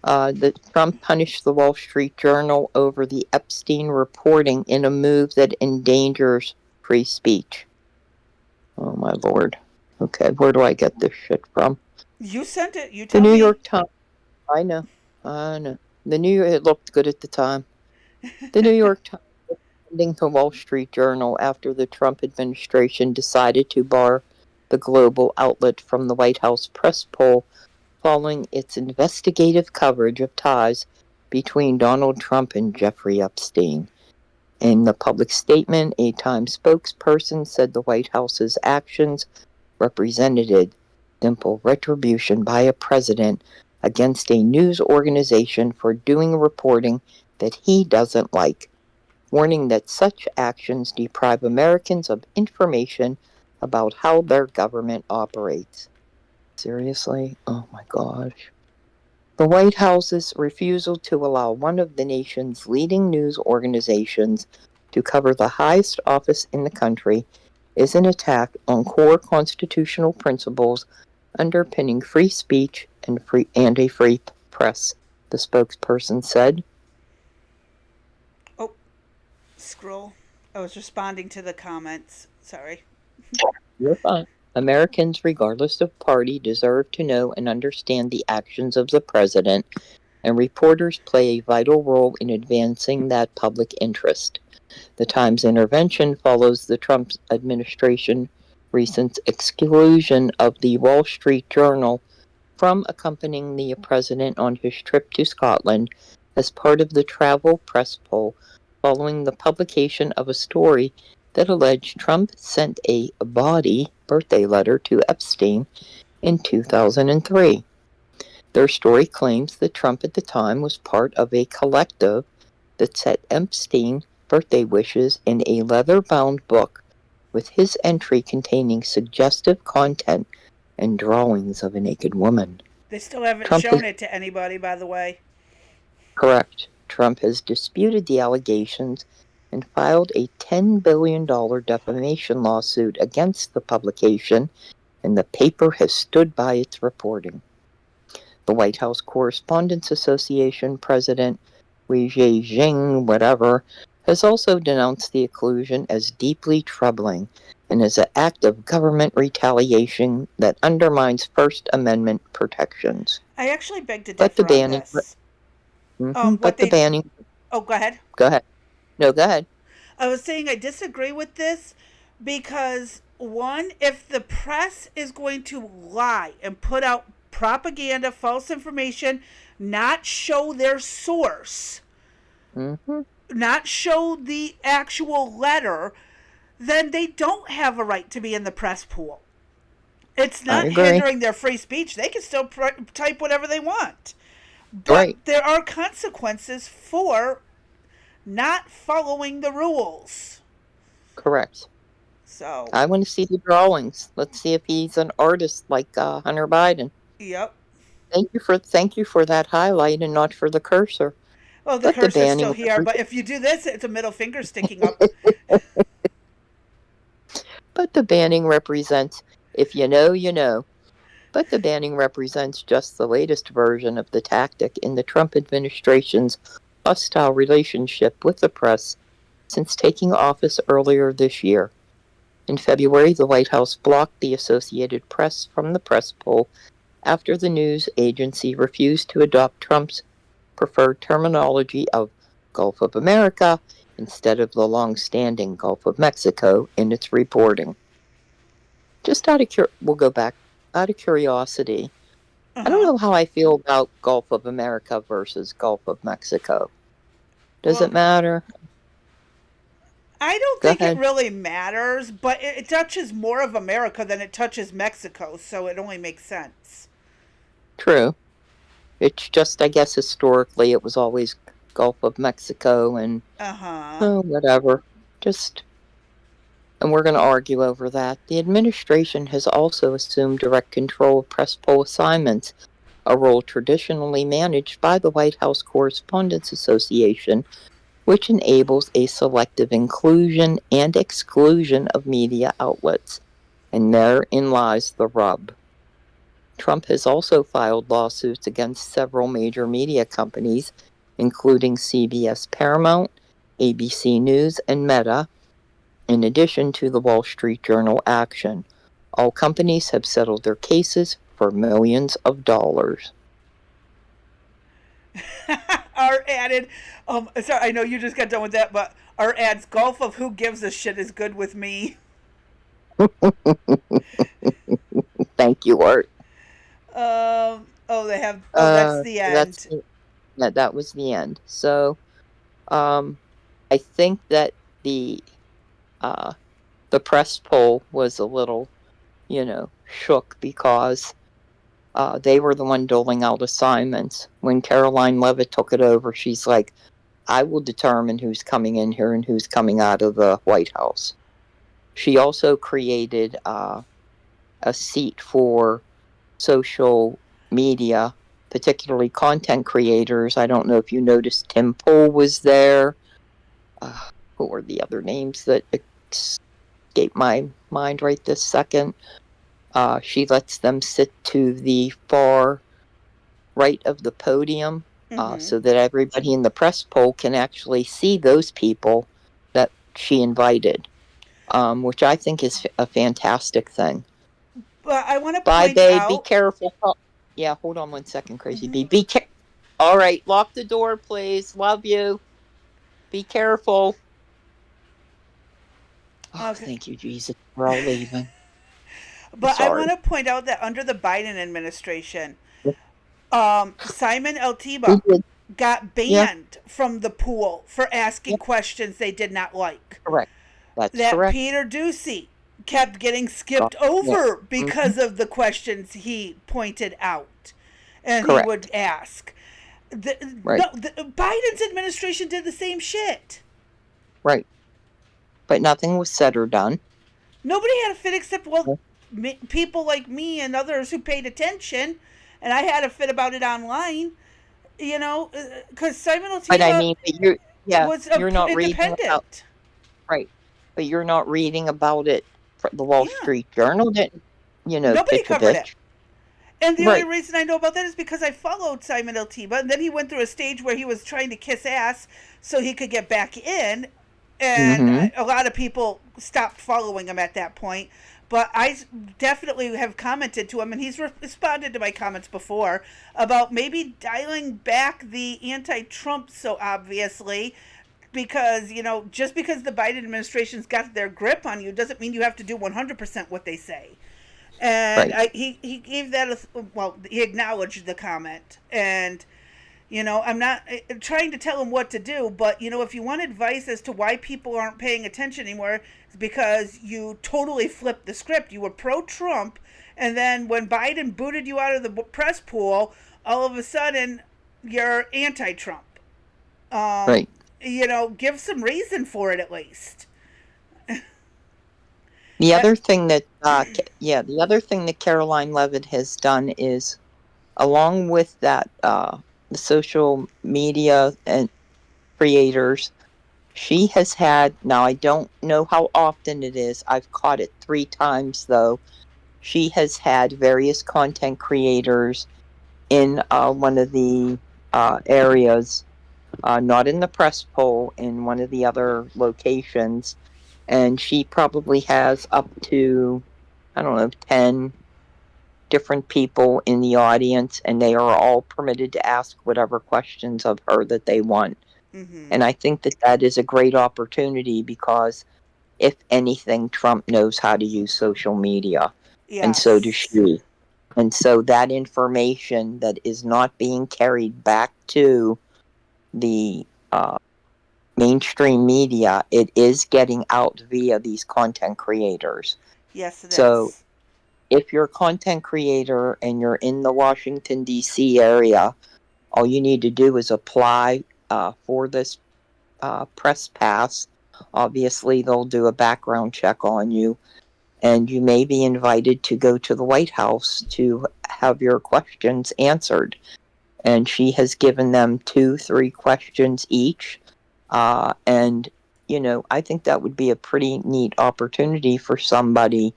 Trump punished the Wall Street Journal over the Epstein reporting in a move that endangers free speech. Oh, my Lord. Okay, where do I get this shit from? You sent it. You tell me. The New me. York Times. I know. It looked good at the time. The New York Times defending the Wall Street Journal after the Trump administration decided to bar the global outlet from the White House press poll following its investigative coverage of ties between Donald Trump and Jeffrey Epstein. In the public statement, a Times spokesperson said the White House's actions represented simple retribution by a president against a news organization for doing reporting that he doesn't like, warning that such actions deprive Americans of information about how their government operates. Seriously? Oh my gosh. The White House's refusal to allow one of the nation's leading news organizations to cover the highest office in the country is an attack on core constitutional principles underpinning free speech and a free press, the spokesperson said. Oh, scroll. I was responding to the comments. Sorry. You're fine. Americans, regardless of party, deserve to know and understand the actions of the president, and reporters play a vital role in advancing that public interest. The Times intervention follows the Trump administration recent exclusion of the Wall Street Journal from accompanying the president on his trip to Scotland as part of the travel press poll following the publication of a story that alleged Trump sent a bawdy birthday letter to Epstein in 2003. Their story claims that Trump at the time was part of a collective that set Epstein birthday wishes in a leather-bound book with his entry containing suggestive content and drawings of a naked woman. They still haven't Trump shown it to anybody, by the way. Correct. Trump has disputed the allegations and filed a $10 billion defamation lawsuit against the publication, and the paper has stood by its reporting. The White House Correspondents Association president, Wei Jing, has also denounced the exclusion as deeply troubling and as an act of government retaliation that undermines First Amendment protections. I actually beg to differ on this. Banning. Oh, go ahead. Go ahead. No, go ahead. I was saying I disagree with this because, one, if the press is going to lie and put out propaganda, false information, not show their source, not show the actual letter, then they don't have a right to be in the press pool. It's not hindering their free speech. They can still type whatever they want. But there are consequences for not following the rules. Correct. So I want to see the drawings. Let's see if he's an artist like Hunter Biden. Yep. Thank you for that highlight and not for the cursor. Well, the cursor's still here, but if you do this, it's a middle finger sticking up. But the banning represents, if you know, you know. But the banning represents just the latest version of the tactic in the Trump administration's hostile relationship with the press since taking office earlier this year. In February, the White House blocked the Associated Press from the press poll after the news agency refused to adopt Trump's preferred terminology of Gulf of America instead of the long-standing Gulf of Mexico in its reporting. Just we'll go back. Out of curiosity, I don't know how I feel about Gulf of America versus Gulf of Mexico. Does it matter? I don't think it really matters, but it touches more of America than it touches Mexico, so it only makes sense. True. It's just, I guess, historically it was always Gulf of Mexico and whatever. And we're going to argue over that. The administration has also assumed direct control of press poll assignments, a role traditionally managed by the White House Correspondents Association, which enables a selective inclusion and exclusion of media outlets. And therein lies the rub. Trump has also filed lawsuits against several major media companies, including CBS Paramount, ABC News, and Meta, in addition to the Wall Street Journal action. All companies have settled their cases for millions of dollars. Our added, sorry, I know you just got done with that, but our ad's Gulf of Who Gives a Shit is good with me. Thank you, Art. That's the end. That was the end. So, I think that the press poll was a little, shook because they were the one doling out assignments. When Caroline Leavitt took it over, she's like, I will determine who's coming in here and who's coming out of the White House. She also created a seat for social media, particularly content creators. I don't know if you noticed Tim Pool was there. Who were the other names that escape my mind right this second. She lets them sit to the far right of the podium, so that everybody in the press poll can actually see those people that she invited, which I think is a fantastic thing. But I want to Bye, point babe. Be out. careful. Yeah, hold on one second, Crazy Bee. All right, lock the door, please. Love you. Be careful. Oh, Okay. thank you, Jesus. We're all leaving. But I Sorry. want to point out that under the Biden administration, Simon He Altiba did. got Yeah, banned from the pool for asking yeah, questions they did not like. correct. That's That correct. Peter Ducey kept getting skipped Yeah. over Mhm. because of the questions he pointed out and he Correct. would ask. Right. No, Biden's administration did the same shit. Right. But nothing was said or done. Nobody had a fit except, well, people like me and others who paid attention, and I had a fit about it online, you know, because Simon But I Altiba mean, was you're not reading about, independent. right. But you're not reading about it. The Wall Yeah, Street Journal didn't, nobody pitch a covered it. bitch. And the only Right. reason I know about that is because I followed Simon Altiba, and then he went through a stage where he was trying to kiss ass so he could get back in, and Mm-hmm. a lot of people stopped following him at that point. But I definitely have commented to him, and he's responded to my comments before about maybe dialing back the anti-Trump so obviously, because, just because the Biden administration's got their grip on you doesn't mean you have to do 100% what they say. And Right. he gave that he acknowledged the comment, and I'm not trying to tell him what to do, but if you want advice as to why people aren't paying attention anymore, it's because you totally flipped the script. You were pro-Trump, and then when Biden booted you out of the press pool, all of a sudden you're anti-Trump. Right. Give some reason for it at least. The other thing that, the other thing that Caroline Levitt has done is, along with that, the social media and creators, she has had, now I don't know how often it is, I've caught it 3 times though, she has had various content creators in one of the areas, not in the press poll, in one of the other locations, and she probably has up to, I don't know, 10 different people in the audience, and they are all permitted to ask whatever questions of her that they want. Mm-hmm. And I think that is a great opportunity because, if anything, Trump knows how to use social media, and so does Yes. she. And so that information that is not being carried back to the mainstream media, it is getting out via these content creators. Yes, it So is. if you're a content creator and you're in the Washington, D.C. area, all you need to do is apply for this press pass. Obviously, they'll do a background check on you, and you may be invited to go to the White House to have your questions answered. And she has given them 2-3 questions each. And, I think that would be a pretty neat opportunity for somebody.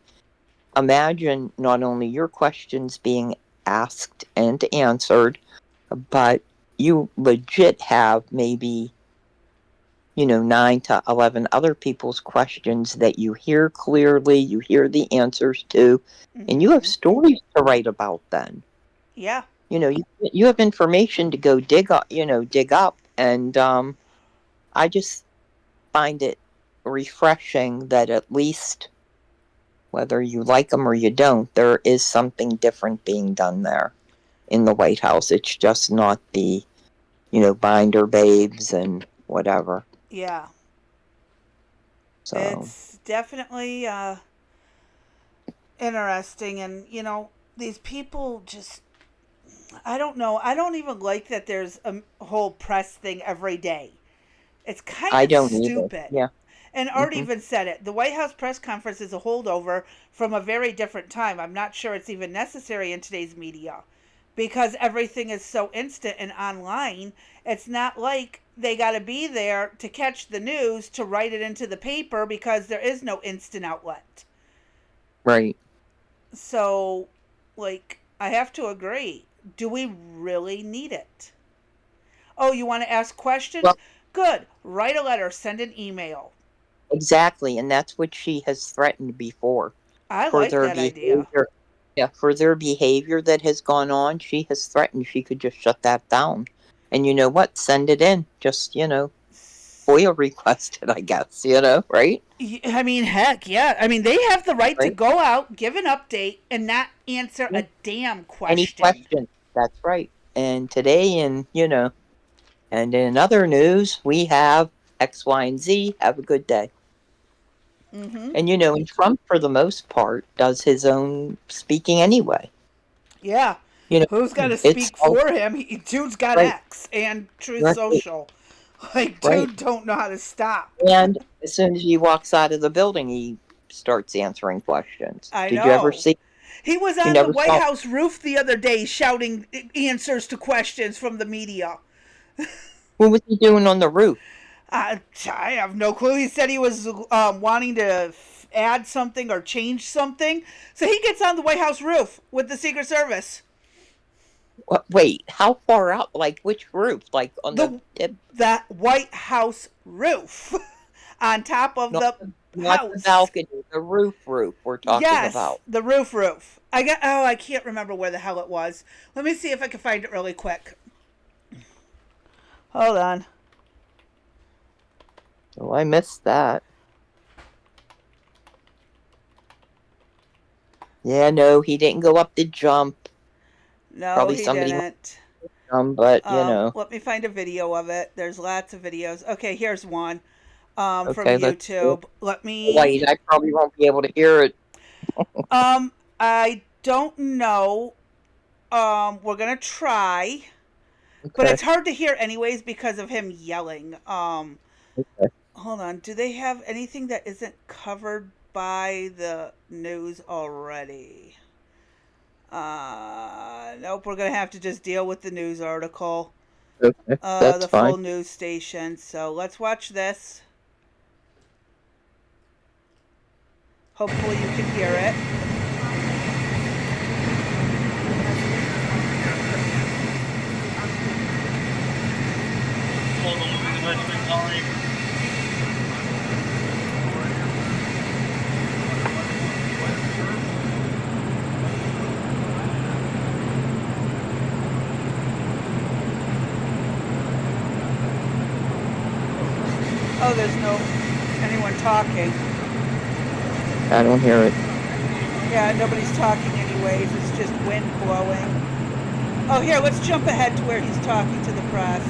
Imagine not only your questions being asked and answered, but you legit have maybe, 9 to 11 other people's questions that you hear clearly, you hear the answers to, and you have stories to write about then. Yeah. You have information to go dig up, and I just find it refreshing that at least, whether you like them or you don't, there is something different being done there in the White House. It's just not the, binder babes and whatever. Yeah. So It's definitely interesting, and these people just, I don't know. I don't even like that there's a whole press thing every day. It's kind I of don't either. stupid. Yeah. And Art even said it. The White House press conference is a holdover from a very different time. I'm not sure it's even necessary in today's media because everything is so instant and online. It's not like they got to be there to catch the news, to write it into the paper, because there is no instant outlet. Right. So, like, I have to agree. Do we really need it? Oh, you want to ask questions? Well, good. Write a letter, send an email. exactly, and that's what she has threatened before. I For like their that idea. behavior. Yeah, for their behavior that has gone on, she has threatened she could just shut that down. And you know what? Send it in. Just, FOIA request it, I guess, right? I mean, heck, yeah. I mean, they have the right to Right? go out, give an update, and not answer Yeah. a damn Any question. question. That's right. And today, and in other news, we have X, Y, and Z. Have a good day. Mm-hmm. And, and Trump, for the most part, does his own speaking anyway. Yeah. Who's got to speak for him? Dude's got right. X and Truth Right. Social. Like, dude don't know how to stop. And as soon as he walks out of the building, he starts answering questions. I Did know. you ever see? He was on the White House roof the other day shouting answers to questions from the media. What was he doing on the roof? I have no clue. He said he was wanting to add something or change something. So he gets on the White House roof with the Secret Service. Wait, how far out? Like, which roof? Like, on the White House roof. On top of the house. Not the balcony, the roof we're talking about. Yes, the roof. I can't remember where the hell it was. Let me see if I can find it really quick. Hold on. Oh, I missed that. Yeah, no, he didn't go up the jump. No, Probably he somebody didn't. But, Let me find a video of it. There's lots of videos. Okay, here's one from YouTube. Let me... Wait, I probably won't be able to hear it. I don't know. We're going to try. Okay. But it's hard to hear anyways because of him yelling. Okay. Hold on. Do they have anything that isn't covered by the news already? Nope. We're going to have to just deal with the news article. Okay, that's the fine. Full news station. So let's watch this. Hopefully you can hear it. Oh, there's no anyone talking. I don't hear it. Yeah, nobody's talking anyways. It's just wind blowing. Oh, here, let's jump ahead to where he's talking to the press.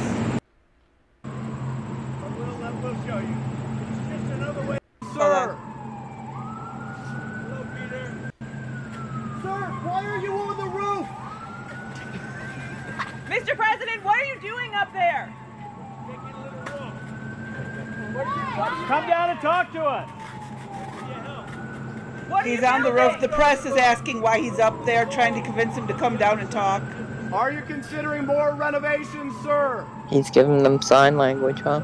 We'll show you. It's just another way. Sir! Hello, Peter. Sir, why are you on the roof? Mr. President, what are you doing up there? Taking a little walk. Come down and talk to us. He's on the roof. The press is asking why he's up there, trying to convince him to come down and talk. Are you considering more renovations, sir? He's giving them sign language, huh?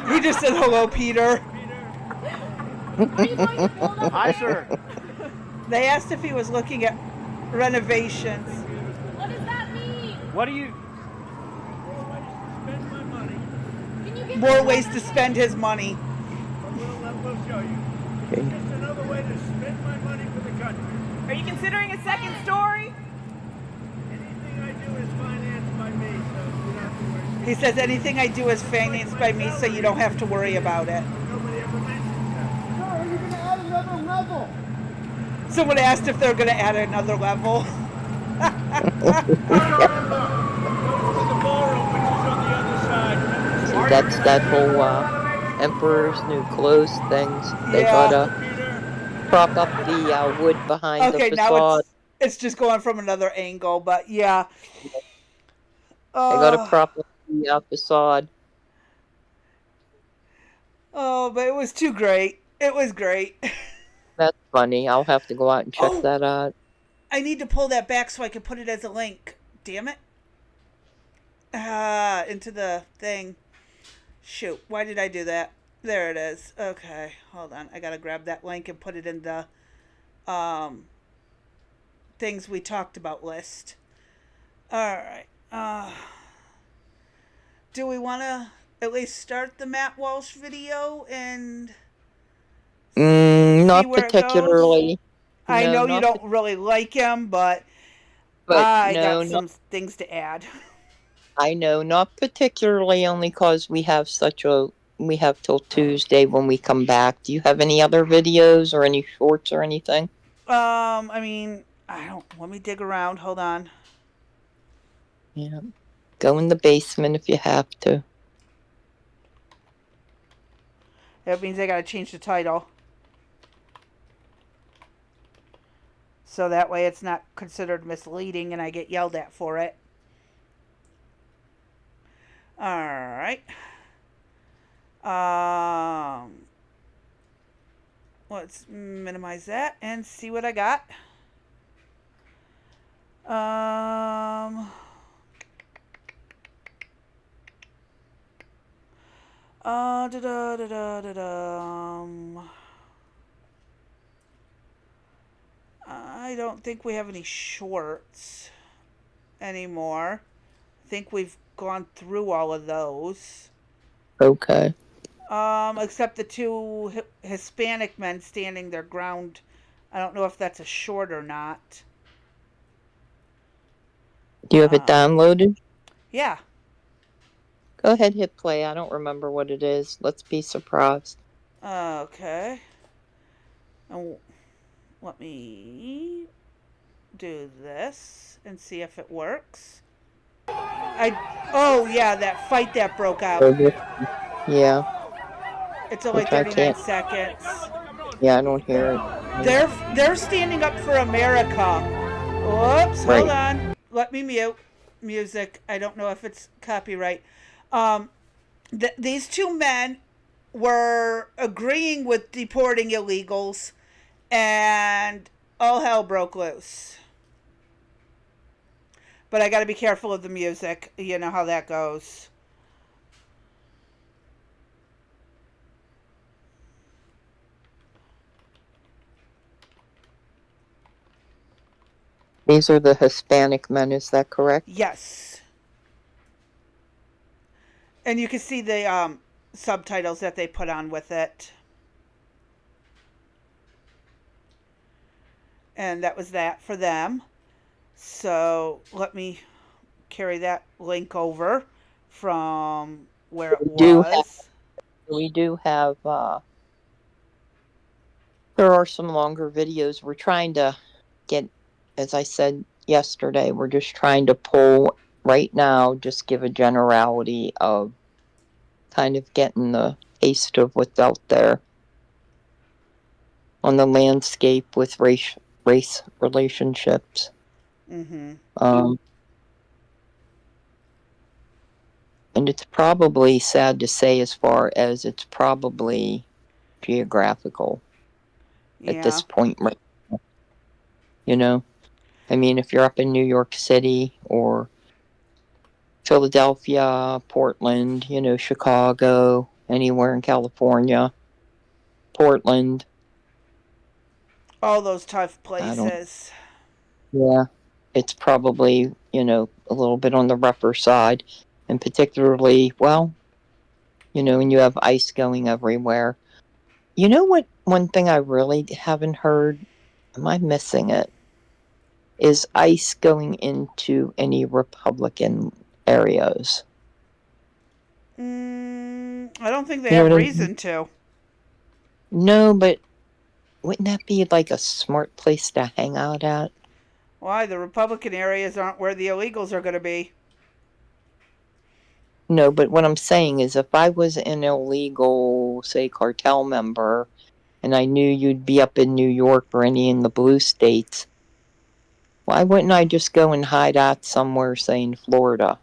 He just said, hello, Peter. Hi, sir. They asked if he was looking at renovations. What does that mean? What do you... More ways to spend his money. We'll show you. Okay. It's just another way to spend my money for the country. Are you considering a second story? Anything I do is financed by me, so you don't have to worry. He says anything I do is financed by me, so you don't have to worry about it. Nobody ever mentions that. Sir, are you going to add another level? Someone asked if they're going to add another level. See, that's that whole Emperor's New Clothes things. They gotta prop up the wood behind the facade. Now it's just going from another angle, but yeah. They gotta prop up the facade. Oh, but it was too great. It was great. That's funny. I'll have to go out and check that out. I need to pull that back so I can put it as a link. Damn it. into the thing. Shoot, why did I do that? There it is. Okay, hold on. I gotta grab that link and put it in the things we talked about list. All right. Do we want to at least start the Matt Walsh video and see Not where it goes? particularly. I No, know you not. don't really like him, but But I no, got not. some things to add. I know, not particularly. Only cause we have till Tuesday when we come back. Do you have any other videos or any shorts or anything? I mean, I don't. Let me dig around. Hold on. Yeah. Go in the basement if you have to. That means I gotta change the title. So that way it's not considered misleading and I get yelled at for it. Alright. Let's minimize that and see what I got. I don't think we have any shorts anymore. I think we've gone through all of those. Okay. Except the two Hispanic men standing their ground. I don't know if that's a short or not. Do you have it downloaded? Yeah. Go ahead, hit play. I don't remember what it is. Let's be surprised. Okay. And let me do this and see if it works. Oh yeah, that fight that broke out. Yeah. It's only 39 seconds. Yeah, I don't hear it. They're standing up for America. Whoops, hold on. Let me mute music. I don't know if it's copyright. These two men were agreeing with deporting illegals, and all hell broke loose. But I got to be careful of the music. You know how that goes. These are the Hispanic men, is that correct? Yes. And you can see the subtitles that they put on with it. And that was that for them. So let me carry that link over from where it was. We do have, there are some longer videos. We're trying to get, as I said yesterday, we're just trying to pull right now, just give a generality of kind of getting the taste of what's out there on the landscape with race relationships. Mm-hmm. And it's probably sad to say, as far as it's probably geographical at this point, right? You know, I mean, if you're up in New York City or Philadelphia, Portland, Chicago, anywhere in California, Portland. All those tough places. Yeah, it's probably, a little bit on the rougher side. And particularly, well, when you have ice going everywhere. You know what? One thing I really haven't heard, am I missing it? Is ICE going into any Republican areas? I don't think they have reason to. No, but wouldn't that be like a smart place to hang out at? Why? The Republican areas aren't where the illegals are going to be. No, but what I'm saying is if I was an illegal, say, cartel member, and I knew you'd be up in New York or any in the blue states, why wouldn't I just go and hide out somewhere, say, in Florida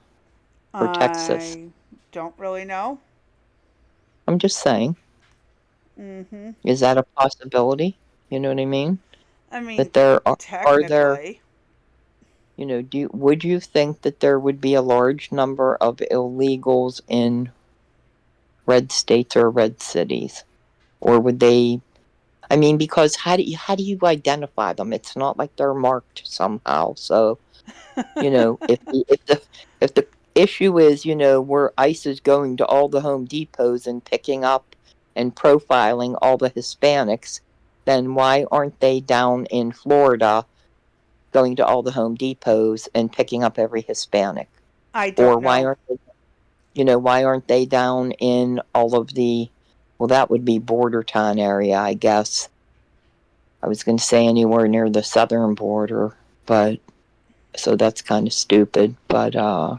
or Texas? I don't really know. I'm just saying. Mm-hmm. Is that a possibility? You know what I mean? I mean, that there technically. would you think that there would be a large number of illegals in red states or red cities? Or would they, I mean, because how do you identify them? It's not like they're marked somehow. So, if the issue is, where ICE is going to all the Home Depots and picking up and profiling all the Hispanics, then why aren't they down in Florida going to all the Home Depots and picking up every Hispanic? I don't Or why know. aren't they down in all of the, well, that would be border town area, I guess. I was going to say anywhere near the southern border, but so that's kind of stupid. But I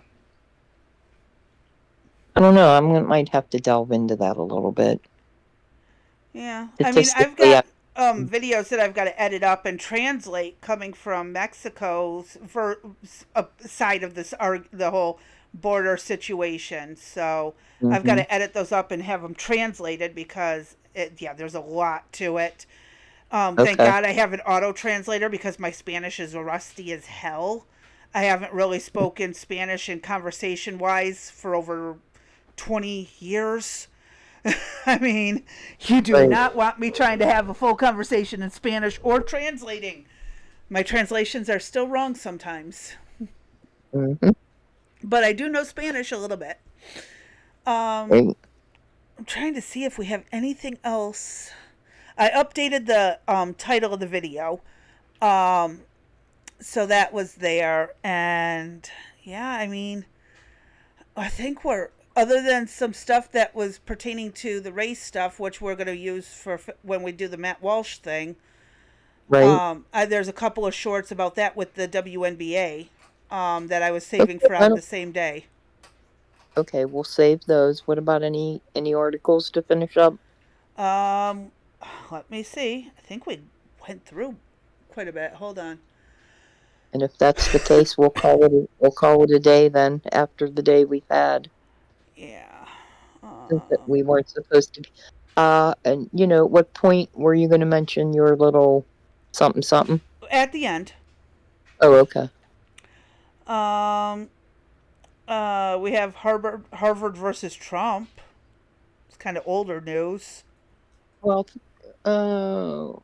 don't know. Might have to delve into that a little bit. Yeah, I mean, I've Statistically, got videos that I've got to edit up and translate coming from Mexico's side of this, the whole border situation. So I've got to edit those up and have them translated because there's a lot to it. Thank God I have an auto translator because my Spanish is rusty as hell. I haven't really spoken Spanish in conversation wise for over 20 years. I mean, you do not want me trying to have a full conversation in Spanish or translating. My translations are still wrong sometimes. But I do know Spanish a little bit. I'm trying to see if we have anything else. I updated the title of the video. So that was there. And yeah, I mean, I think other than some stuff that was pertaining to the race stuff, which we're going to use for when we do the Matt Walsh thing. Right. There's a couple of shorts about that with the WNBA that I was saving from the same day. Okay, we'll save those. What about any articles to finish up? Let me see. I think we went through quite a bit. Hold on. And if that's the case, we'll call it a day then. After the day we've had. Yeah. Since we weren't supposed to be. And what point were you going to mention your little something? At the end. Oh, okay. We have Harvard versus Trump. It's kind of older news. Well, throw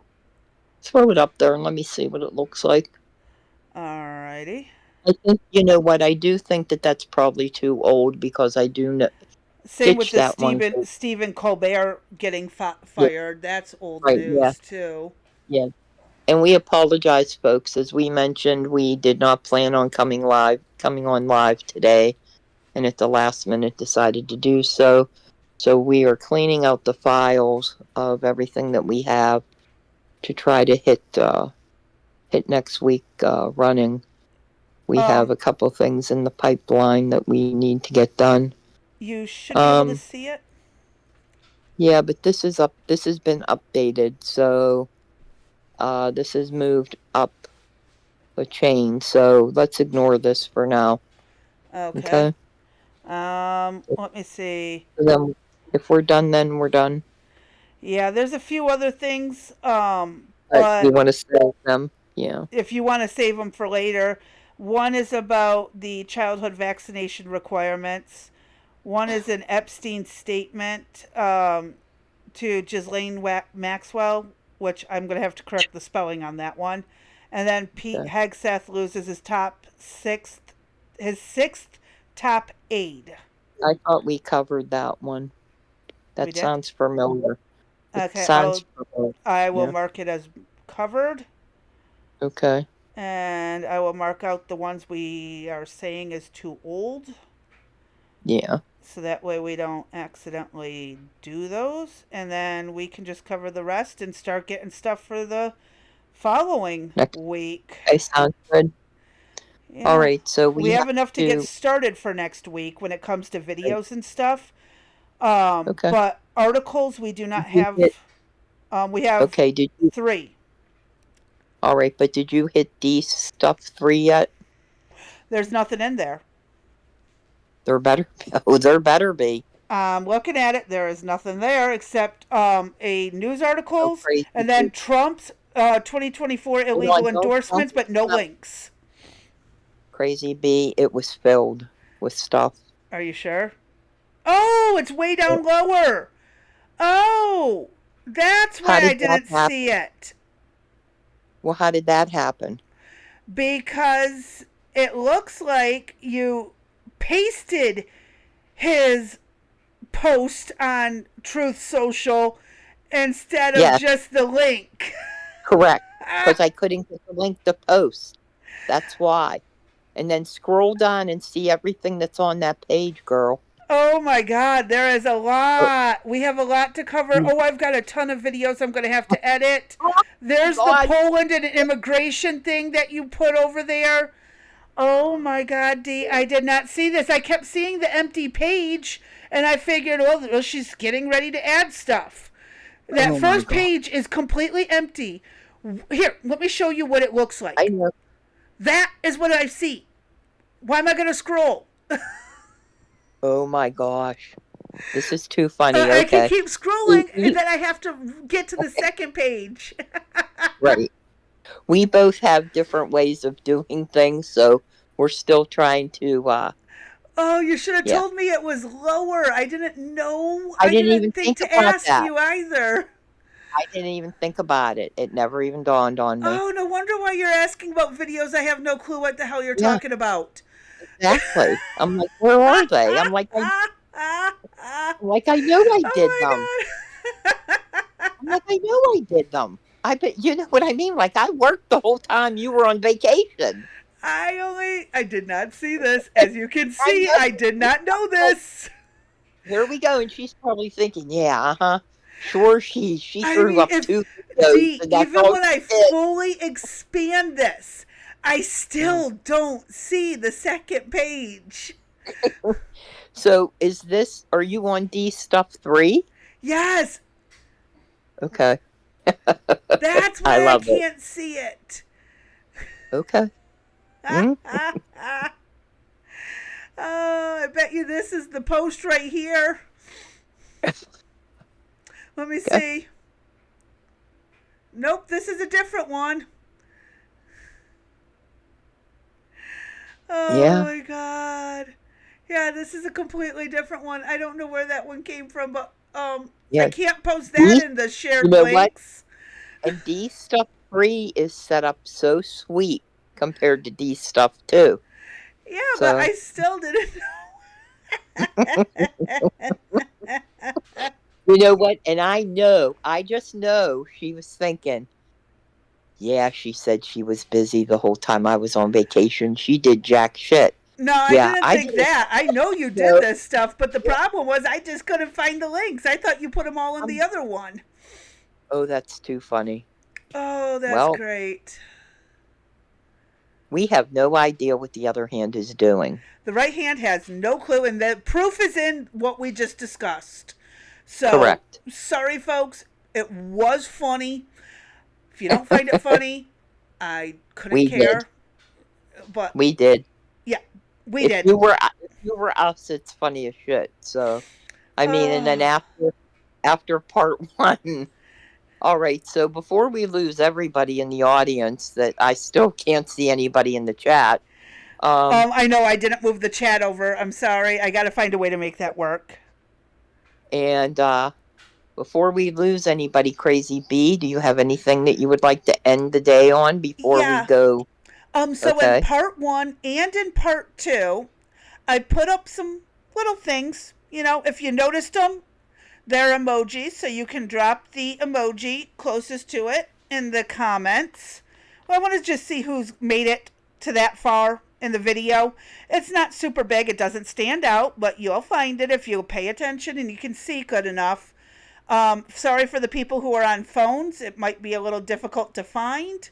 it up there and let me see what it looks like. Alrighty. I think, what, I do think that's probably too old because I do know. Same with the Stephen Colbert getting fired. Yeah. That's old news too. Yeah. And we apologize, folks. As we mentioned, we did not plan on coming on live today, and at the last minute decided to do so. So we are cleaning out the files of everything that we have to try to hit next week running. We have a couple things in the pipeline that we need to get done. You should be able to see it. Yeah, but this has been updated, so this has moved up a chain. So let's ignore this for now. Okay. Let me see. Then, if we're done, then we're done. Yeah, there's a few other things. But you want to save them? Yeah. If you want to save them for later, one is about the childhood vaccination requirements. One is an Epstein statement to Ghislaine Maxwell, which I'm going to have to correct the spelling on that one. And then Pete Hegseth loses his sixth top aide. I thought we covered that one. That sounds familiar. Okay, familiar. I will mark it as covered. Okay. And I will mark out the ones we are saying is too old. Yeah. So that way we don't accidentally do those. And then we can just cover the rest and start getting stuff for the following week. Okay, sounds good. Yeah. All right, so we have enough to get started for next week when it comes to videos and stuff. But articles we do not have. We have 3. All right, but did you hit D stuff 3 yet? There's nothing in there. There better be. Looking at it, there is nothing there except a news articles and then Trump's 2024 illegal endorsements, but no links. Crazy Bee, it was filled with stuff. Are you sure? Oh, it's way down lower. Oh, that's How why I did that didn't happen? see it. Well, how did that happen? Because it looks like you pasted his post on Truth Social instead of Yes, just the link. correct. Because I couldn't get the link to post. That's why. And then scroll down and see everything that's on that page, girl. Oh my God, there is a Oh, lot. We have a lot to cover. Oh, I've got a ton of videos I'm going to have to edit. There's the God. Poland and immigration thing that you put over there. Oh my God, Dee, I did not see this. I kept seeing the empty page, and I figured, well, she's getting ready to add stuff. That Oh my first God. page is completely empty. Here, let me show you what it looks I like. know. That is what I see. Why am I going to scroll? Oh my gosh. This is too funny. I can Okay. keep scrolling, and then I have to get to the second page. Right. We both have different ways of doing things, so we're still trying to, Oh, you should have yeah. told me it was lower. I didn't know. I I didn't didn't even think think to about ask that. you either. I didn't even think about it. It never even dawned on me. Oh, no wonder why you're asking about videos. I have no clue what the hell you're Yeah, talking about. exactly. I'm like, where are they? I'm like, I know I did them. Oh my God. I'm like, I know I did them. I bet you know what I mean. Like, I worked the whole time you were on vacation. I did not see this. As you can I see, know. I did not know Like, this. here we go, and she's probably thinking, yeah, sure, she I threw mean, up if 2 videos, and that's even all when I she did. fully expand this, I still don't see the second page. So, are you on D stuff 3? Yes, Okay. that's I why I love it. can't see it. Okay. Mm. Oh, I bet you this is the post right here. Let me see. Nope, this is a different one. Oh Yeah. my God. Yeah, this is a completely different one. I don't know where that one came from, but I Yeah. can't post that D, in the you shared know what? links. And D stuff 3 is set up so sweet compared to D stuff 2. Yeah, but So, I still didn't know. you know what? And I just know she was thinking, yeah, she said she was busy the whole time I was on vacation. She did jack shit. No, I Yeah, didn't I think didn't that. I know you did know. this stuff, but the problem was I just couldn't find the links. I thought you put them all in the other one. Oh, that's too funny. Oh, that's Well, great. we have no idea what the other hand is doing. The right hand has no clue, and the proof is in what we just discussed. So, Correct. sorry, folks. It was funny. If you don't find it funny, I couldn't We care. did. But We did. yeah, we If did. you were us, it's funny as shit. So, I mean, and then after part 1. All right, so before we lose everybody in the audience, that I still can't see anybody in the chat. I know I didn't move the chat over. I'm sorry. I got to find a way to make that work. And before we lose anybody, Crazy B, do you have anything that you would like to end the day on before we go? So Okay. in part 1 and in part 2, I put up some little things. You know, if you noticed them, they're emojis, so you can drop the emoji closest to it in the comments. Well, I want to just see who's made it to that far in the video. It's not super big. It doesn't stand out, but you'll find it if you pay attention and you can see good enough. Sorry for the people who are on phones. It might be a little difficult to find.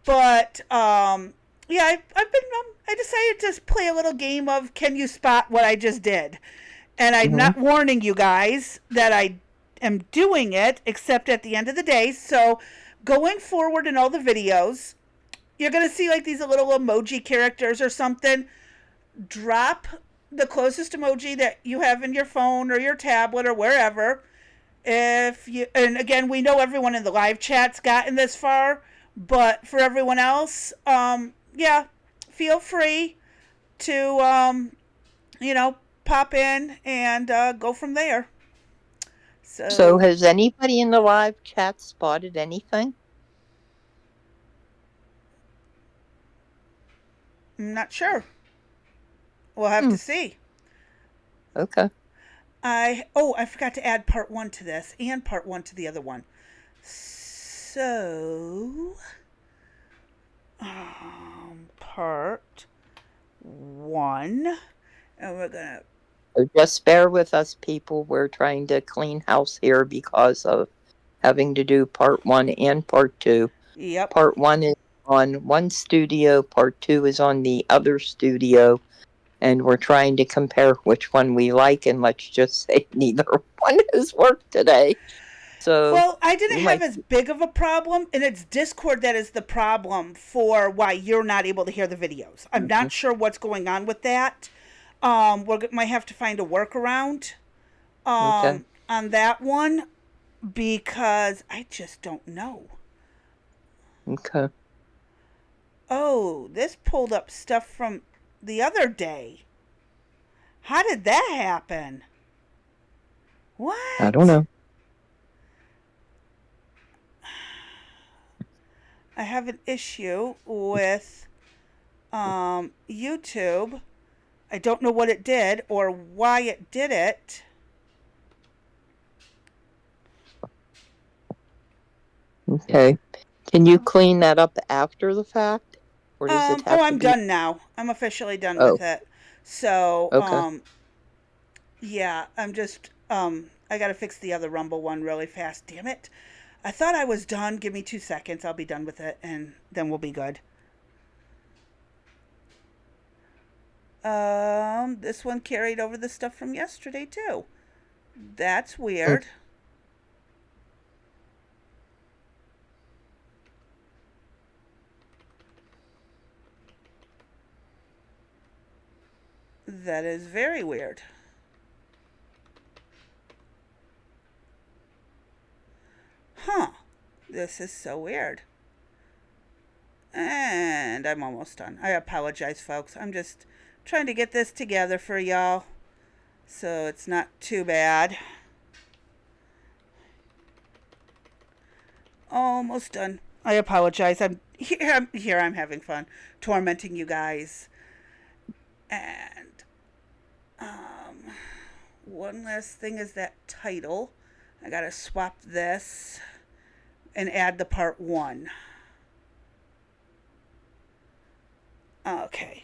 But, yeah, I decided to play a little game of can you spot what I just did? And I'm not warning you guys that I am doing it, except at the end of the day. So going forward in all the videos, you're going to see like these little emoji characters or something. Drop the closest emoji that you have in your phone or your tablet or wherever. And again, we know everyone in the live chat's gotten this far, but for everyone else, yeah, feel free to, pop in and go from there. So has anybody in the live chat spotted anything? I'm not sure. We'll have to see. Okay. I forgot to add part 1 to this and part 1 to the other one. So, part 1, and we're gonna. So just bear with us, people. We're trying to clean house here because of having to do part 1 and part 2. Yep. Part 1 is on one studio, part 2 is on the other studio, and we're trying to compare which one we like, and let's just say neither one has worked today. So well, I didn't have as big of a problem, and it's Discord that is the problem for why you're not able to hear the videos. I'm not sure what's going on with that. We might have to find a workaround on that one because I just don't know. Okay. Oh, this pulled up stuff from the other day. How did that happen? What? I don't know. I have an issue with YouTube. I don't know what it did or why it did it. Okay. Can you clean that up after the fact? Or does it have I'm done now. I'm officially done with it. So, okay. Yeah, I'm just, I gotta fix the other Rumble one really fast. Damn it. I thought I was done. Give me 2 seconds. I'll be done with it, and then we'll be good. This one carried over the stuff from yesterday, too. That's weird. That is very weird. Huh. This is so weird. And I'm almost done. I apologize, folks. I'm just trying to get this together for y'all, so it's not too bad. Almost done. I apologize. I'm here. I'm having fun tormenting you guys. And one last thing is that title. I gotta swap this and add the part 1. Okay.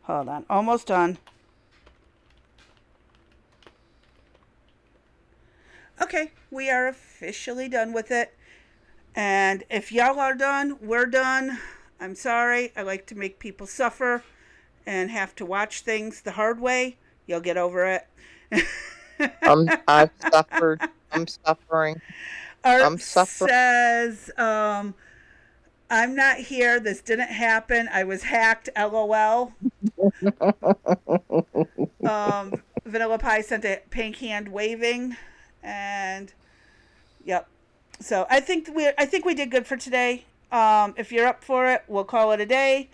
Hold on. Almost done. Okay, we are officially done with it. And if y'all are done, we're done. I'm sorry. I like to make people suffer and have to watch things the hard way. You'll get over it. I've suffered. I'm suffering. Art says, I'm not here. This didn't happen. I was hacked. LOL. Vanilla Pie sent a pink hand waving, and yep. So I think we did good for today. If you're up for it, we'll call it a day,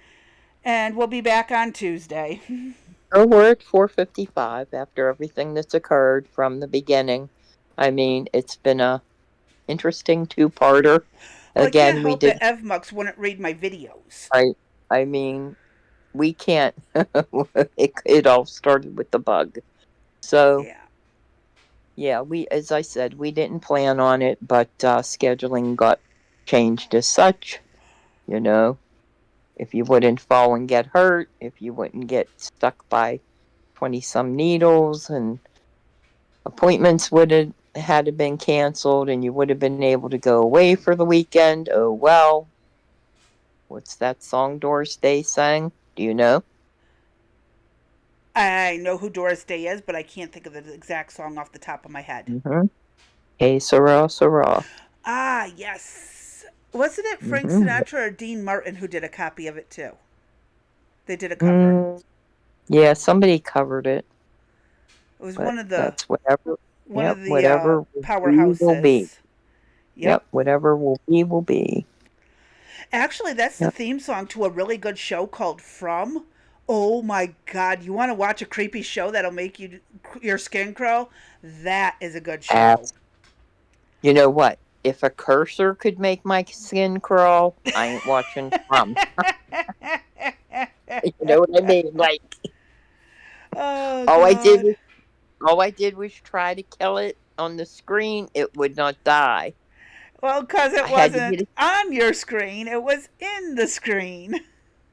and we'll be back on Tuesday. We're at 4:55 after everything that's occurred from the beginning. I mean, it's been a interesting 2-parter. Well, Again, I can't help it. Evmux wouldn't read my videos. I mean, we can't. It all started with the bug. So yeah, as I said, we didn't plan on it, but scheduling got changed as such. You know, if you wouldn't fall and get hurt, if you wouldn't get stuck by 20-some needles, and appointments would have had to been canceled, and you would have been able to go away for the weekend. Oh well. What's that song Doris Day sang? Do you know? I know who Doris Day is, but I can't think of the exact song off the top of my head. Hey, Sarah, Sarah. Ah, yes. Wasn't it Frank Sinatra or Dean Martin who did a copy of it too? They did a cover. Yeah, somebody covered it. It was one of the that's whatever powerhouses. Will be. Yep. Whatever will be, will be. Actually, that's the theme song to a really good show called From. Oh my God! You want to watch a creepy show that'll make your skin crawl? That is a good show. You know what? If a cursor could make my skin crawl, I ain't watching From. You know what I mean? Like, oh, all God. I did was try to kill it on the screen. It would not die. Well, because it wasn't on your screen, it was in the screen.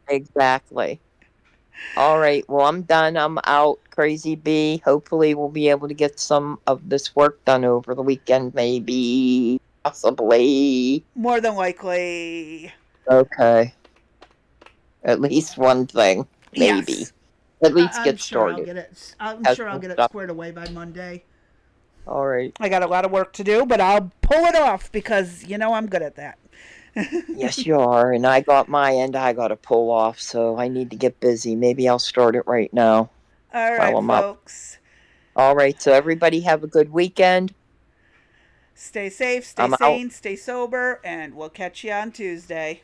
Exactly. All right. Well, I'm done. I'm out, Crazy Bee. Hopefully, we'll be able to get some of this work done over the weekend, maybe. Possibly. More than likely. Okay. At least one thing, maybe. Yes. At least get started. I'm sure I'll get it squared away by Monday. All right. I got a lot of work to do, but I'll pull it off because, I'm good at that. Yes, you are. And I got my end I got to pull off, so I need to get busy. Maybe I'll start it right now. All right, folks. All right. So everybody have a good weekend. Stay safe, stay sane, stay sober, and we'll catch you on Tuesday.